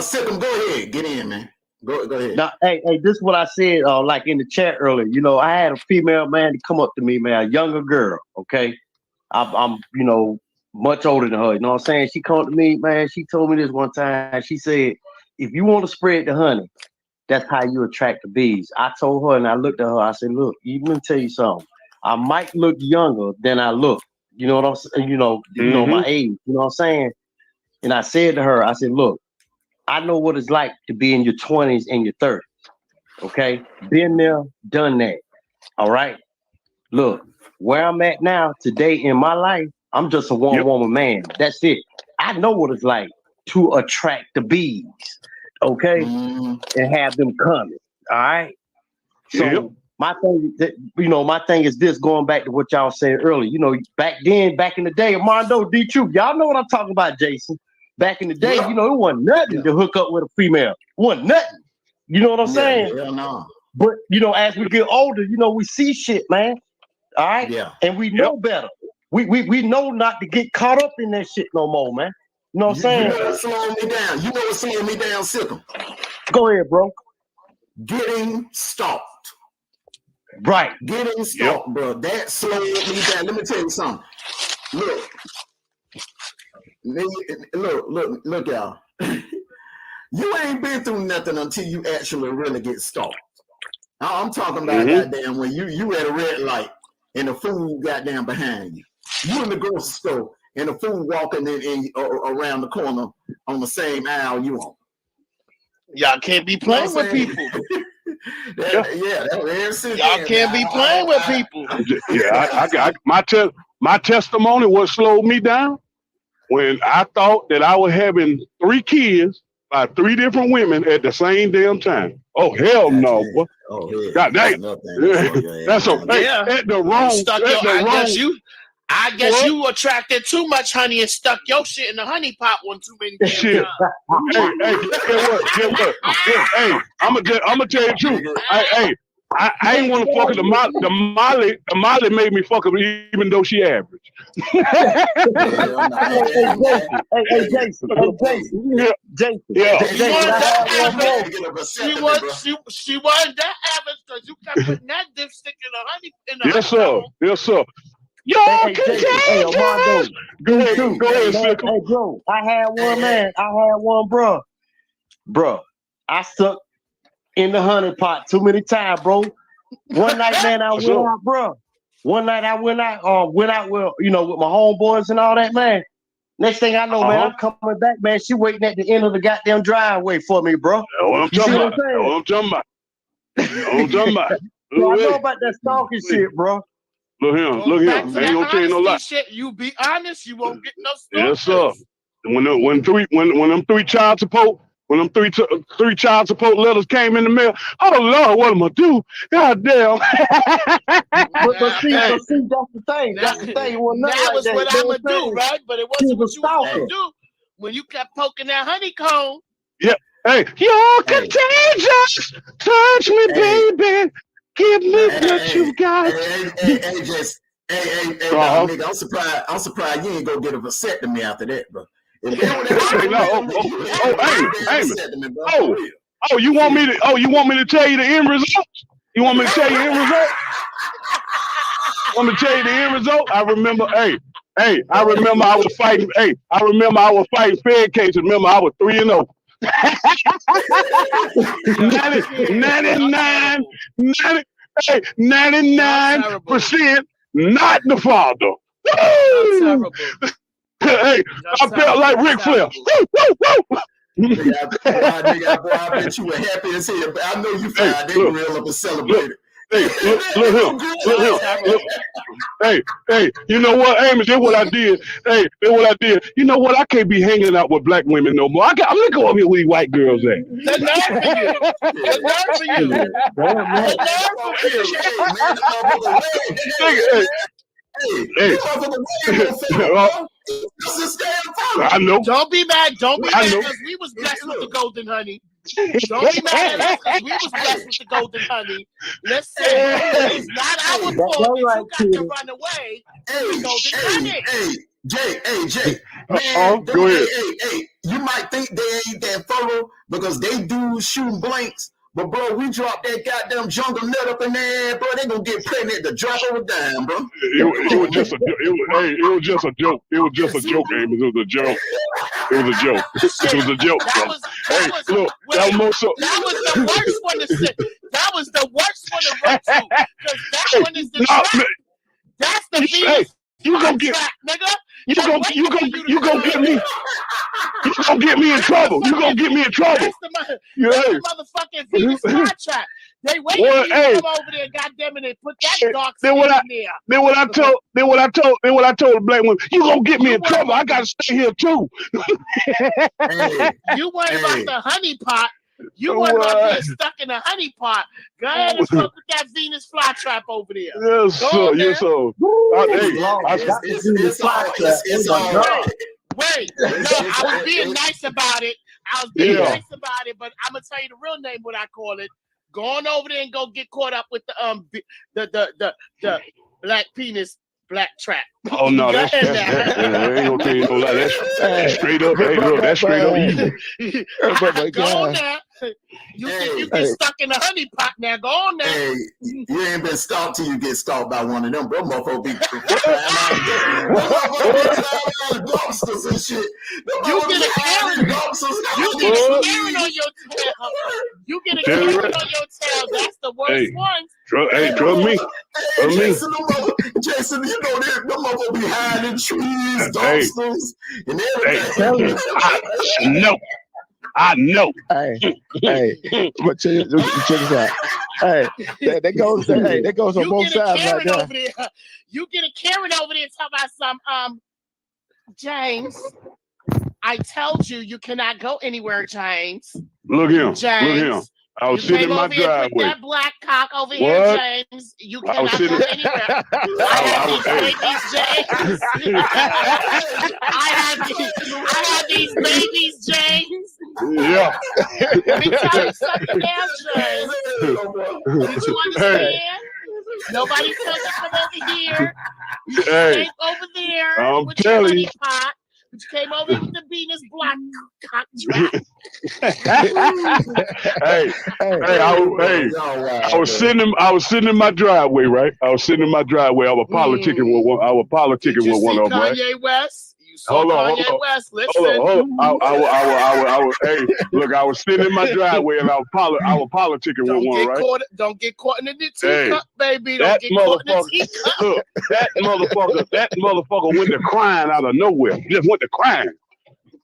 Sickle, go ahead. Get in, man. Go ahead. Now, hey, this is what I said, like in the chat earlier. You know, I had a female man to come up to me, man, a younger girl. Okay, I'm much older than her. You know what I'm saying? She come to me, man. She told me this one time. She said, "If you want to spread the honey, that's how you attract the bees." I told her, and I looked at her. I said, "Look, let me tell you something. I might look younger than I look. You know what I'm saying? You know my age. You know what I'm saying?" And I said to her, I said, "Look, I know what it's like to be in your 20s and your 30s. Okay, been there, done that. All right. Look, where I'm at now today in my life, I'm just a one-woman man. That's it. I know what it's like to attract the bees, okay, and have them coming. All right. So my thing is this. Going back to what y'all said earlier, back in the day, Armando, D-Truth, y'all know what I'm talking about, Jason. Back in the day, it wasn't nothing to hook up with a female. It wasn't nothing. You know what I'm saying? Yeah, no. But as we get older, we see shit, man. All right. Yeah. And we know better. We know not to get caught up in that shit no more, man. You know what I'm saying? You know what's slowing me down? You know what's slowing me down, Sickle? Go ahead, bro. Getting stalked. Right. Getting stalked, bro. That slowed me down. Let me tell you something. Look, y'all. You ain't been through nothing until you actually really get stalked. I'm talking about goddamn when you at a red light and the fool goddamn behind you. You in the grocery store and the fool walking in around the corner on the same aisle you on. Y'all can't be playing with people. Y'all can't be playing with people. I got my testimony. What slowed me down when I thought that I was having 3 kids by 3 different women at the same damn time. Oh hell no! Boy. Oh yeah. God dang. That's okay. At the wrong. I guess you attracted too much honey and stuck your shit in the honey pot one too many times. Get what? Hey, I'm gonna tell you the truth. I ain't want to fuck with the Molly. The Molly made me fuck her even though she average. Hey, Jason. She wasn't that average because you kept putting that dipstick in the honey. Yes, sir. Y'all contagious. Go ahead, Sickle. Hey, bro, I had one, bro. I stuck in the honey pot too many times, bro. One night, man, I went out, bro. One night I went out with with my homeboys and all that, man. Next thing I know, man, I'm coming back, man. She waiting at the end of the goddamn driveway for me, bro. That's what I'm talking about. So I know about that stalking shit, bro. Look him. I ain't gonna tell you no lie. Shit, you be honest, you won't get no stalkers. Yes, sir. When them 3 child support. When them three child support letters came in the mail, oh Lord, what am I do? God damn. but see, that's the thing. That's the thing. Well, that was what I'ma do, right? But it wasn't what you was gonna do when you kept poking that honeycomb. Yeah. Hey, you're contagious. Touch me, baby. Give me what you got. Hey, nigga, I'm surprised you ain't gonna get a vasectomy after that, bro. You want me to tell you the end result? You want me to tell you the end result? Want me to tell you the end result? I remember I was fighting. I remember I was fighting Fed cases. Remember I was 3-0. 99% not the father. Hey, I felt like Ric Flair. Nigga, boy, I bet you were happy as hell. But I know you fired that grill up and celebrated. Hey, you know what, Amos? That's what I did. You know what? I can't be hanging out with black women no more. I'm gonna go over here with these white girls at. The nerve for you. I know. Don't be mad because we was blessed with the golden honey. Don't be mad at us because we was blessed with the golden honey. Listen, it's not our fault that you got to run away. Golden honey. Jay, man, go ahead. Hey, you might think they ain't that thorough because they do shooting blanks. But bro, we dropped that goddamn jungle nut up in there, bro. They gonna get pregnant at the drop of a dime, bro. It was just a joke. It was just a joke, Amos. It was a joke. Bro. That was the worst one to say. That was the worst one to run to. Because that one is the trap. That's the Venus. You gonna get, nigga. You gonna get me. You gonna get me in trouble. That's the motherfucking Venus contract. They waiting for you to come over there, goddamn it, and put that dark skin in there. Then what I told the black woman, you gonna get me in trouble. I gotta stay here too. You worried about the honey pot. You worried about being stuck in a honey pot. Go ahead and fuck with that Venus flytrap over there. Yes, sir. Yes, sir. It's all right. Wait, no, I was being nice about it. Nice about it, but I'm gonna tell you the real name, what I call it. Going over there and go get caught up with the black penis black trap. Oh no, that's I ain't gonna tell you no lie. That's straight up. Hey, look, that's straight up evil. Go on now. You think you get stuck in a honey pot now? Go on now. Hey, you ain't been stalked till you get stalked by one of them. Bro, motherfucker be dumpsters and shit. You get a Karen. You get a Karen on your tail. You get a Karen on your tail. That's the worst one. Trust me. Jason, you know them motherfuckers be hiding in trees, dumpsters, and everything. I know. Hey, but check this out. Hey, that goes on both sides right there. You get a Karen over there talking about some James. I told you cannot go anywhere, James. Look him. James. Look him. I was sitting in my driveway. Put that black cock over here, James. You cannot go anywhere. I have these babies, James. Yeah. Let me tell you something else, James. Did you understand? Nobody said to come over here. You came over there I'm with your telling honey you. pot. But you came over with the Venus black cock trap. I was sitting in my driveway, right? I was politicking with one. I was politicking with one of them, right? Kanye West. You saw Kanye West. Listen. Hold on. Hey, look, I was sitting in my driveway and I was politicking with one, right? Don't get caught in the teacup, baby. Don't get caught in the teacup. Look, that motherfucker went to crying out of nowhere. Just went to crying.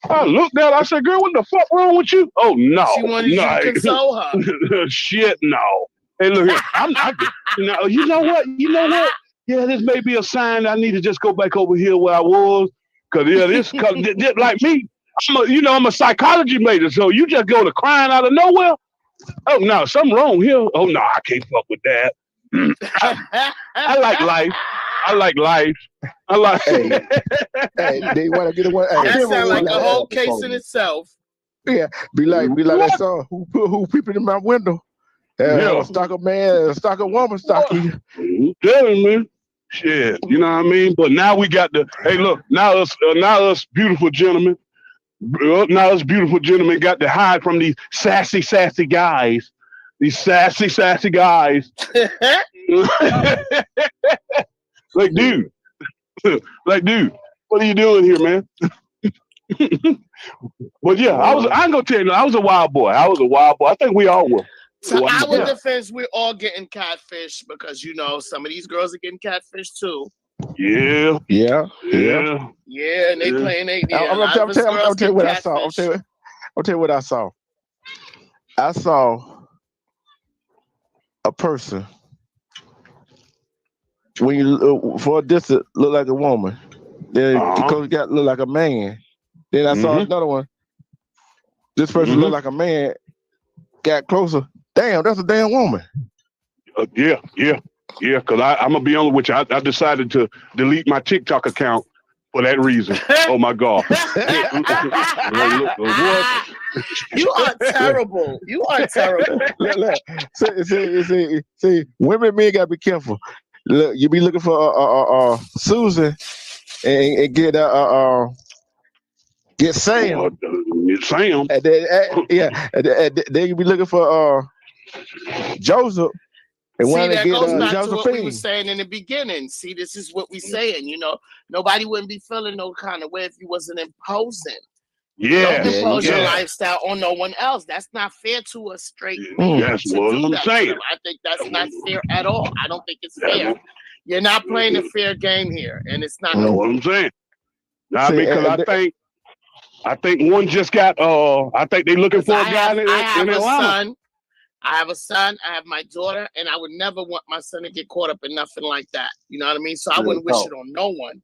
I looked at her, I said, girl, what the fuck wrong with you? Oh, no. She wanted you to console her. Shit, no. Hey, look here. You know what? Yeah, this may be a sign I need to just go back over here where I was. Cause like me, I'm a psychology major, so you just go to crying out of nowhere. Oh no, something wrong here. Oh no, I can't fuck with that. I like life. Hey, they want to get away. That sounds like a whole case in itself. Yeah, be like that song. Who peeping in my window? Stalk a man, stalk a woman, stalk you. Telling me. Shit, you know what I mean? But now we got now us beautiful gentlemen. Now us beautiful gentlemen got to hide from these sassy guys. These sassy guys. Like, dude, what are you doing here, man? But yeah, I ain't gonna tell you, I was a wild boy. I think we all were. To our defense, we're all getting catfish because some of these girls are getting catfish too. Yeah. Yeah, and they playing. I'll tell you what I saw. I'll tell you what I saw. I saw a person when you for a distance look like a woman, then because got look like a man. Then I saw another one. This person looked like a man. Got closer. Damn, that's a damn woman. Yeah. Because I'm gonna be honest with you. I decided to delete my TikTok account for that reason. Oh my God. What? You are terrible. See, women and men gotta be careful. Look, you be looking for Susan and get Sam. Sam. And then you be looking for Joseph. And See, that goes back to Josephine. what we were saying in the beginning. See, this is what we saying. Nobody wouldn't be feeling no kind of way if you wasn't imposing. Yeah. Don't impose your lifestyle on no one else. That's not fair to a straight man. That's what I'm saying. I think that's not fair at all. I don't think it's fair. You're not playing a fair game here, and it's not. That's what I'm saying. I mean, because I think one just got. I think they're looking for a guy in Atlanta. I have a son, I have my daughter, and I would never want my son to get caught up in nothing like that. You know what I mean? So I wouldn't wish it on no one.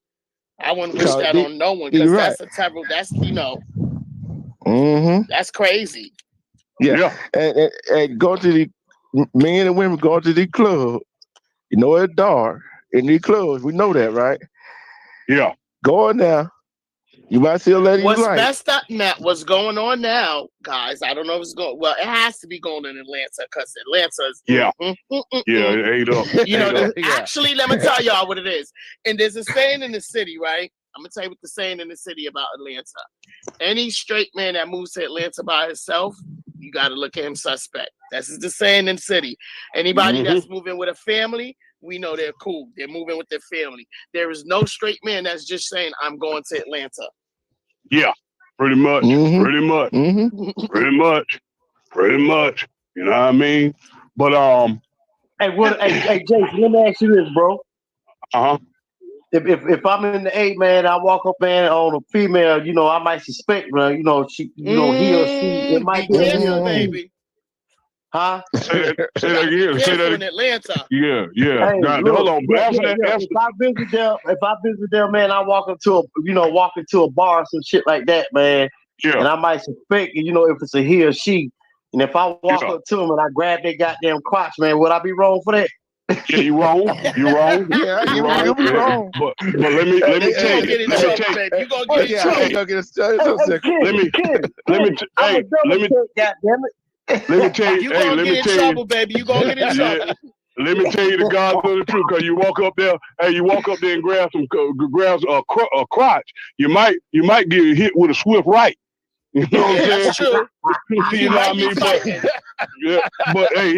I wouldn't wish that on no one because that's a terrible. That's that's crazy. Yeah. And go to the men and women going to the club. You know it's dark in the clubs. We know that, right? Yeah. Go on now. You might see a lady you like. What's messed up, Matt? What's going on now, guys? I don't know if it's going. Well, it has to be going in Atlanta because Atlanta's. Yeah. It ate up. You know, actually, let me tell y'all what it is. And there's a saying in the city, right? I'm gonna tell you what the saying in the city about Atlanta. Any straight man that moves to Atlanta by himself, you got to look at him suspect. That's the saying in the city. Anybody that's moving with a family, we know they're cool. They're moving with their family. There is no straight man that's just saying, I'm going to Atlanta. Yeah, pretty much. Pretty much. Pretty much. You know what I mean? But hey, Jason, let me ask you this, bro. If I'm in the 8, man, I walk up, man, on a female, you know, I might suspect, man, you know, she, you know, he or she, it might be careful, baby. Huh? Say that again. Say that in Atlanta. Yeah. Hey, now, look, hold on. If I visit them, man, I walk into a bar or some shit like that, man. Yeah. And I might suspect, you know, if it's a he or she. And if I walk up to him and I grab their goddamn crotch, man, would I be wrong for that? Yeah, you wrong. You wrong. Yeah, you'll be wrong. But let me tell you. Let me get in trouble. You gonna get in trouble, baby. You gonna get in trouble. Let me tell you the God's truth, because you walk up there, and grab a crotch, you might get hit with a swift right. You know what I'm saying? That's true. You know what I mean? But hey,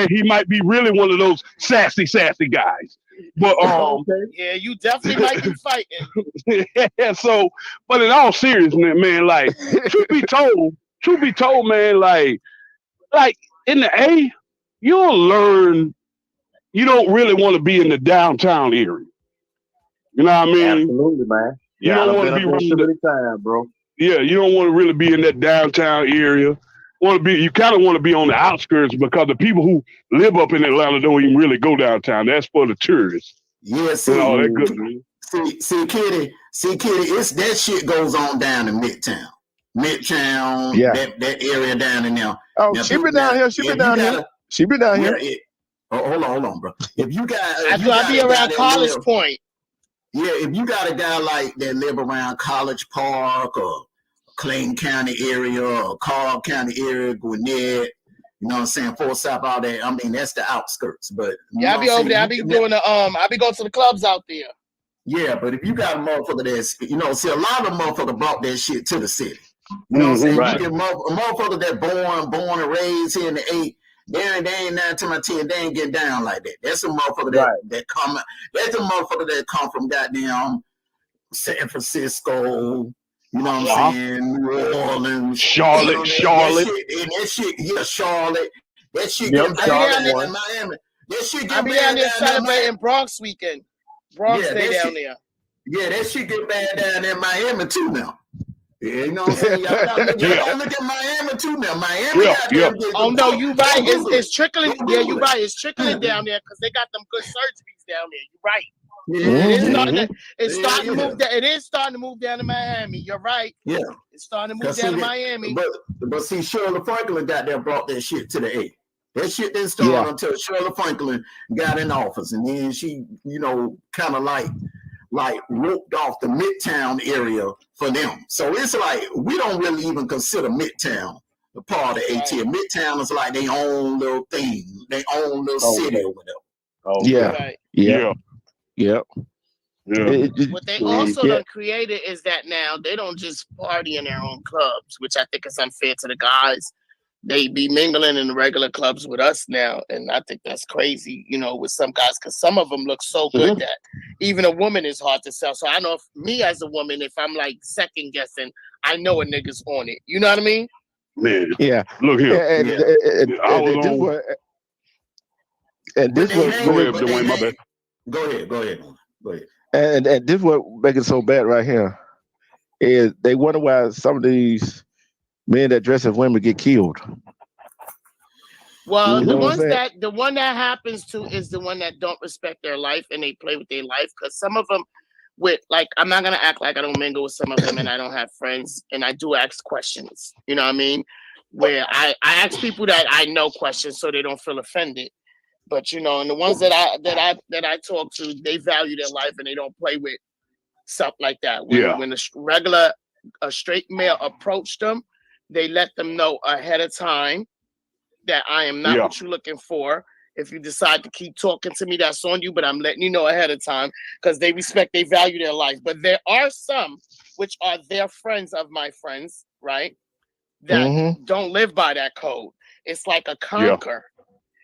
he might be really one of those sassy guys. But yeah, you definitely might be fighting. Yeah, so, but in all seriousness, man, like truth be told, man, like in the A, you'll learn you don't really want to be in the downtown area. You know what I mean? Absolutely, man. You don't want to be really time, bro. Yeah, you don't want to really be in that downtown area. You kind of want to be on the outskirts, because the people who live up in Atlanta don't even really go downtown. That's for the tourists. Yeah, see, Kitty, it's that shit goes on down in Midtown. Yeah. that area down in there. Oh, she been down here. She been down here. Hold on, bro. If you got, I be around College Point. Yeah, if you got a guy like that live around College Park or Clayton County area or Cobb County area, Gwinnett, you know what I'm saying, Forsyth, all that. I mean, that's the outskirts. But yeah, I be over there. I be doing I be going to the clubs out there. Yeah, but if you got a motherfucker that's, you know, see, a lot of motherfuckers brought that shit to the city. You know what I'm saying? Right. You get a motherfucker that born and raised here in the 8. They ain't 9 to my 10. They ain't getting down like that. That's a motherfucker that come. That's a motherfucker that come from goddamn San Francisco. You know what I'm saying? New Orleans, Charlotte. That shit, yeah, Charlotte. That shit get bad down in Miami. That shit get bad down there celebrating Bronx weekend. Bronx Day down there. Yeah, that shit get bad down in Miami too now. Yeah, you know what I'm saying? Y'all look at Miami too now. Miami Oh no, you right. It's trickling. Yeah, you right. It's trickling down there because they got them good surgeries down there. You right. Yeah, it's starting to move down. It is starting to move down to Miami. You're right. Yeah, it's starting to move down to Miami. But see, Shirley Franklin got there, brought that shit to the A. That shit didn't start until Shirley Franklin got in office, and then she, you know, kind of like roped off the Midtown area for them. So it's like we don't really even consider Midtown a part of ATL. Midtown is like their own little thing, their own little city or whatever. Oh yeah. What they also done created is that now they don't just party in their own clubs, which I think is unfair to the guys. They be mingling in the regular clubs with us now, and I think that's crazy, you know, with some guys, because some of them look so good that even a woman is hard to sell. So I know if me as a woman, if I'm like second guessing, I know a nigga's on it. You know what I mean? Man, look here. Go ahead. And this is what makes it so bad right here is they wonder why some of these men that dress as women get killed. Well, You the know what I'm ones saying? that the one that happens to is the one that don't respect their life and they play with their life. Because some of them, with like, I'm not gonna act like I don't mingle with some of them and I don't have friends and I do ask questions. You know what I mean? Where I ask people that I know questions so they don't feel offended. But you know, and the ones that I talk to, they value their life and they don't play with stuff like that. Yeah. When a straight male approached them, they let them know ahead of time that I am not Yeah. what you're looking for. If you decide to keep talking to me, that's on you, but I'm letting you know ahead of time because they value their life. But there are some which are their friends of my friends, right? That don't live by that code. It's like a conquer.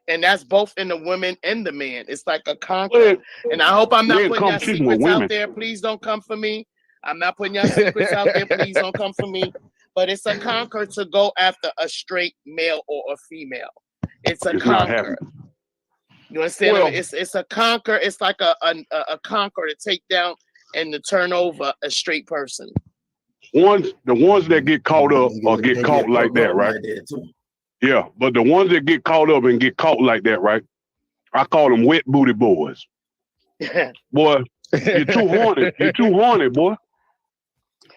And that's both in the women and the man. It's like a conquer. Well, And I hope I'm not we're in putting your competition with secrets out women. there. Please don't come for me. I'm not putting your secrets out there. Please don't come for me. But it's a conquer to go after a straight male or a female. It's a It's not conquer. happening. You understand? Well- It's a conquer. It's like a conquer to take down and to turn over a straight person. The ones that get caught up or They get caught like that, right? like that, too. Yeah, but the ones that get caught up and get caught like that, right? I call them wet booty boys. Boy, you're too horny. You're too horny, boy.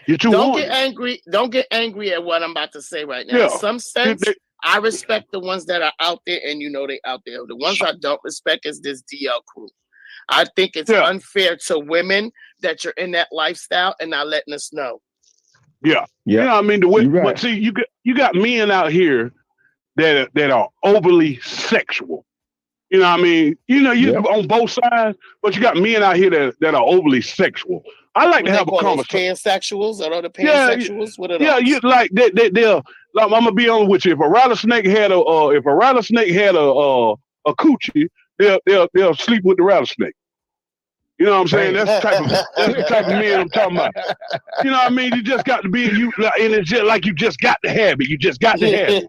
You're too Don't horny. get angry. Don't get angry at what I'm about to say right now. Yeah. In some sense, I respect the ones that are out there, and you know they out there. The ones I don't respect is this DL crew. I think it's unfair to women that you're in that lifestyle and not letting us know. Yeah. Yeah. You know what I mean? But see, you got men out here that are overly sexual. You know what I mean? You know, on both sides, but you got men out here that are overly sexual. I like to have a conversation. Pansexuals? Are the pansexuals? What are those? Yeah, you like they'll like, I'm gonna be honest with you. If a rattlesnake had a coochie, they'll sleep with the rattlesnake. You know what I'm saying? That's the type of men I'm talking about. You know what I mean? You just got to be and it's just like you just got to have it. You just got to have it.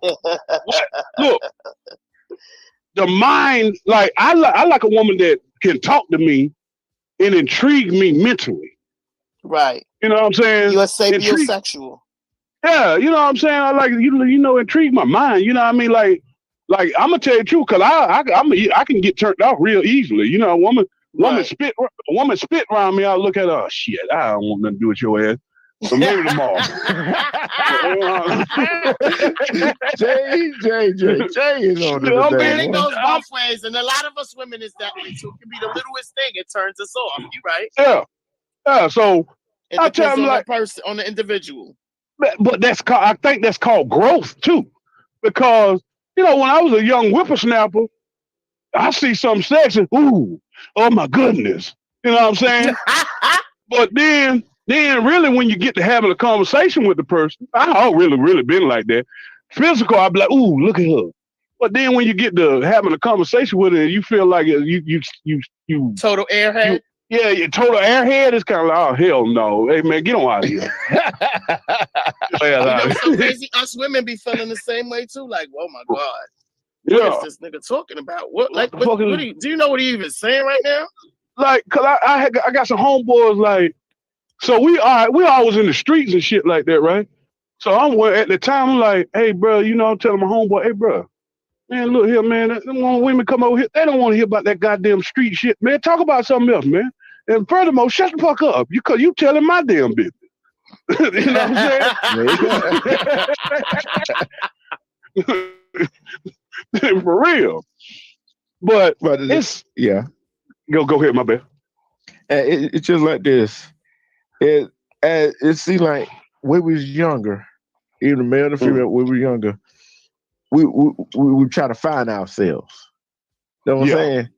Look, the mind, like I like a woman that can talk to me and intrigue me mentally. Right. You know what I'm saying? You're sapiosexual. Yeah, you know what I'm saying? I like intrigue my mind. You know what I mean? Like I'm gonna tell you the truth, cause I can get turned off real easily. You know, a woman spit around me. I look at her. Oh, shit, I don't want nothing to do with your ass. So maybe tomorrow. Jay is on it today. It goes both ways, and a lot of us women is that way too. It can be the littlest thing; it turns us off. You right? Yeah. So it depends on the person, on the individual. But I think that's called growth too, because when I was a young whippersnapper, I see some sexy. Ooh, oh my goodness! You know what I'm saying? But then really, when you get to having a conversation with the person, I don't really been like that. Physical, I'd be like, ooh, look at her. But then when you get to having a conversation with her, you feel like you total airhead. Your total airhead is kind of like, oh hell no, hey man, get on out of here. So crazy. Us women be feeling the same way too. Like, oh my god, what is this nigga talking about? What do you know what he even saying right now? Like, cause I got some homeboys like, so we always in the streets and shit like that, right? So at the time I'm like, hey bro, I'm telling my homeboy, hey bro, man, look here, man, them women come over here, they don't want to hear about that goddamn street shit, man. Talk about something else, man. And furthermore, shut the fuck up, because you telling my damn business. You know what I'm saying? For real. But it's Go ahead, my bad. It's just like this. It seems like when we was younger, even the male and the female, when we were younger, we try to find ourselves. You know what I'm saying?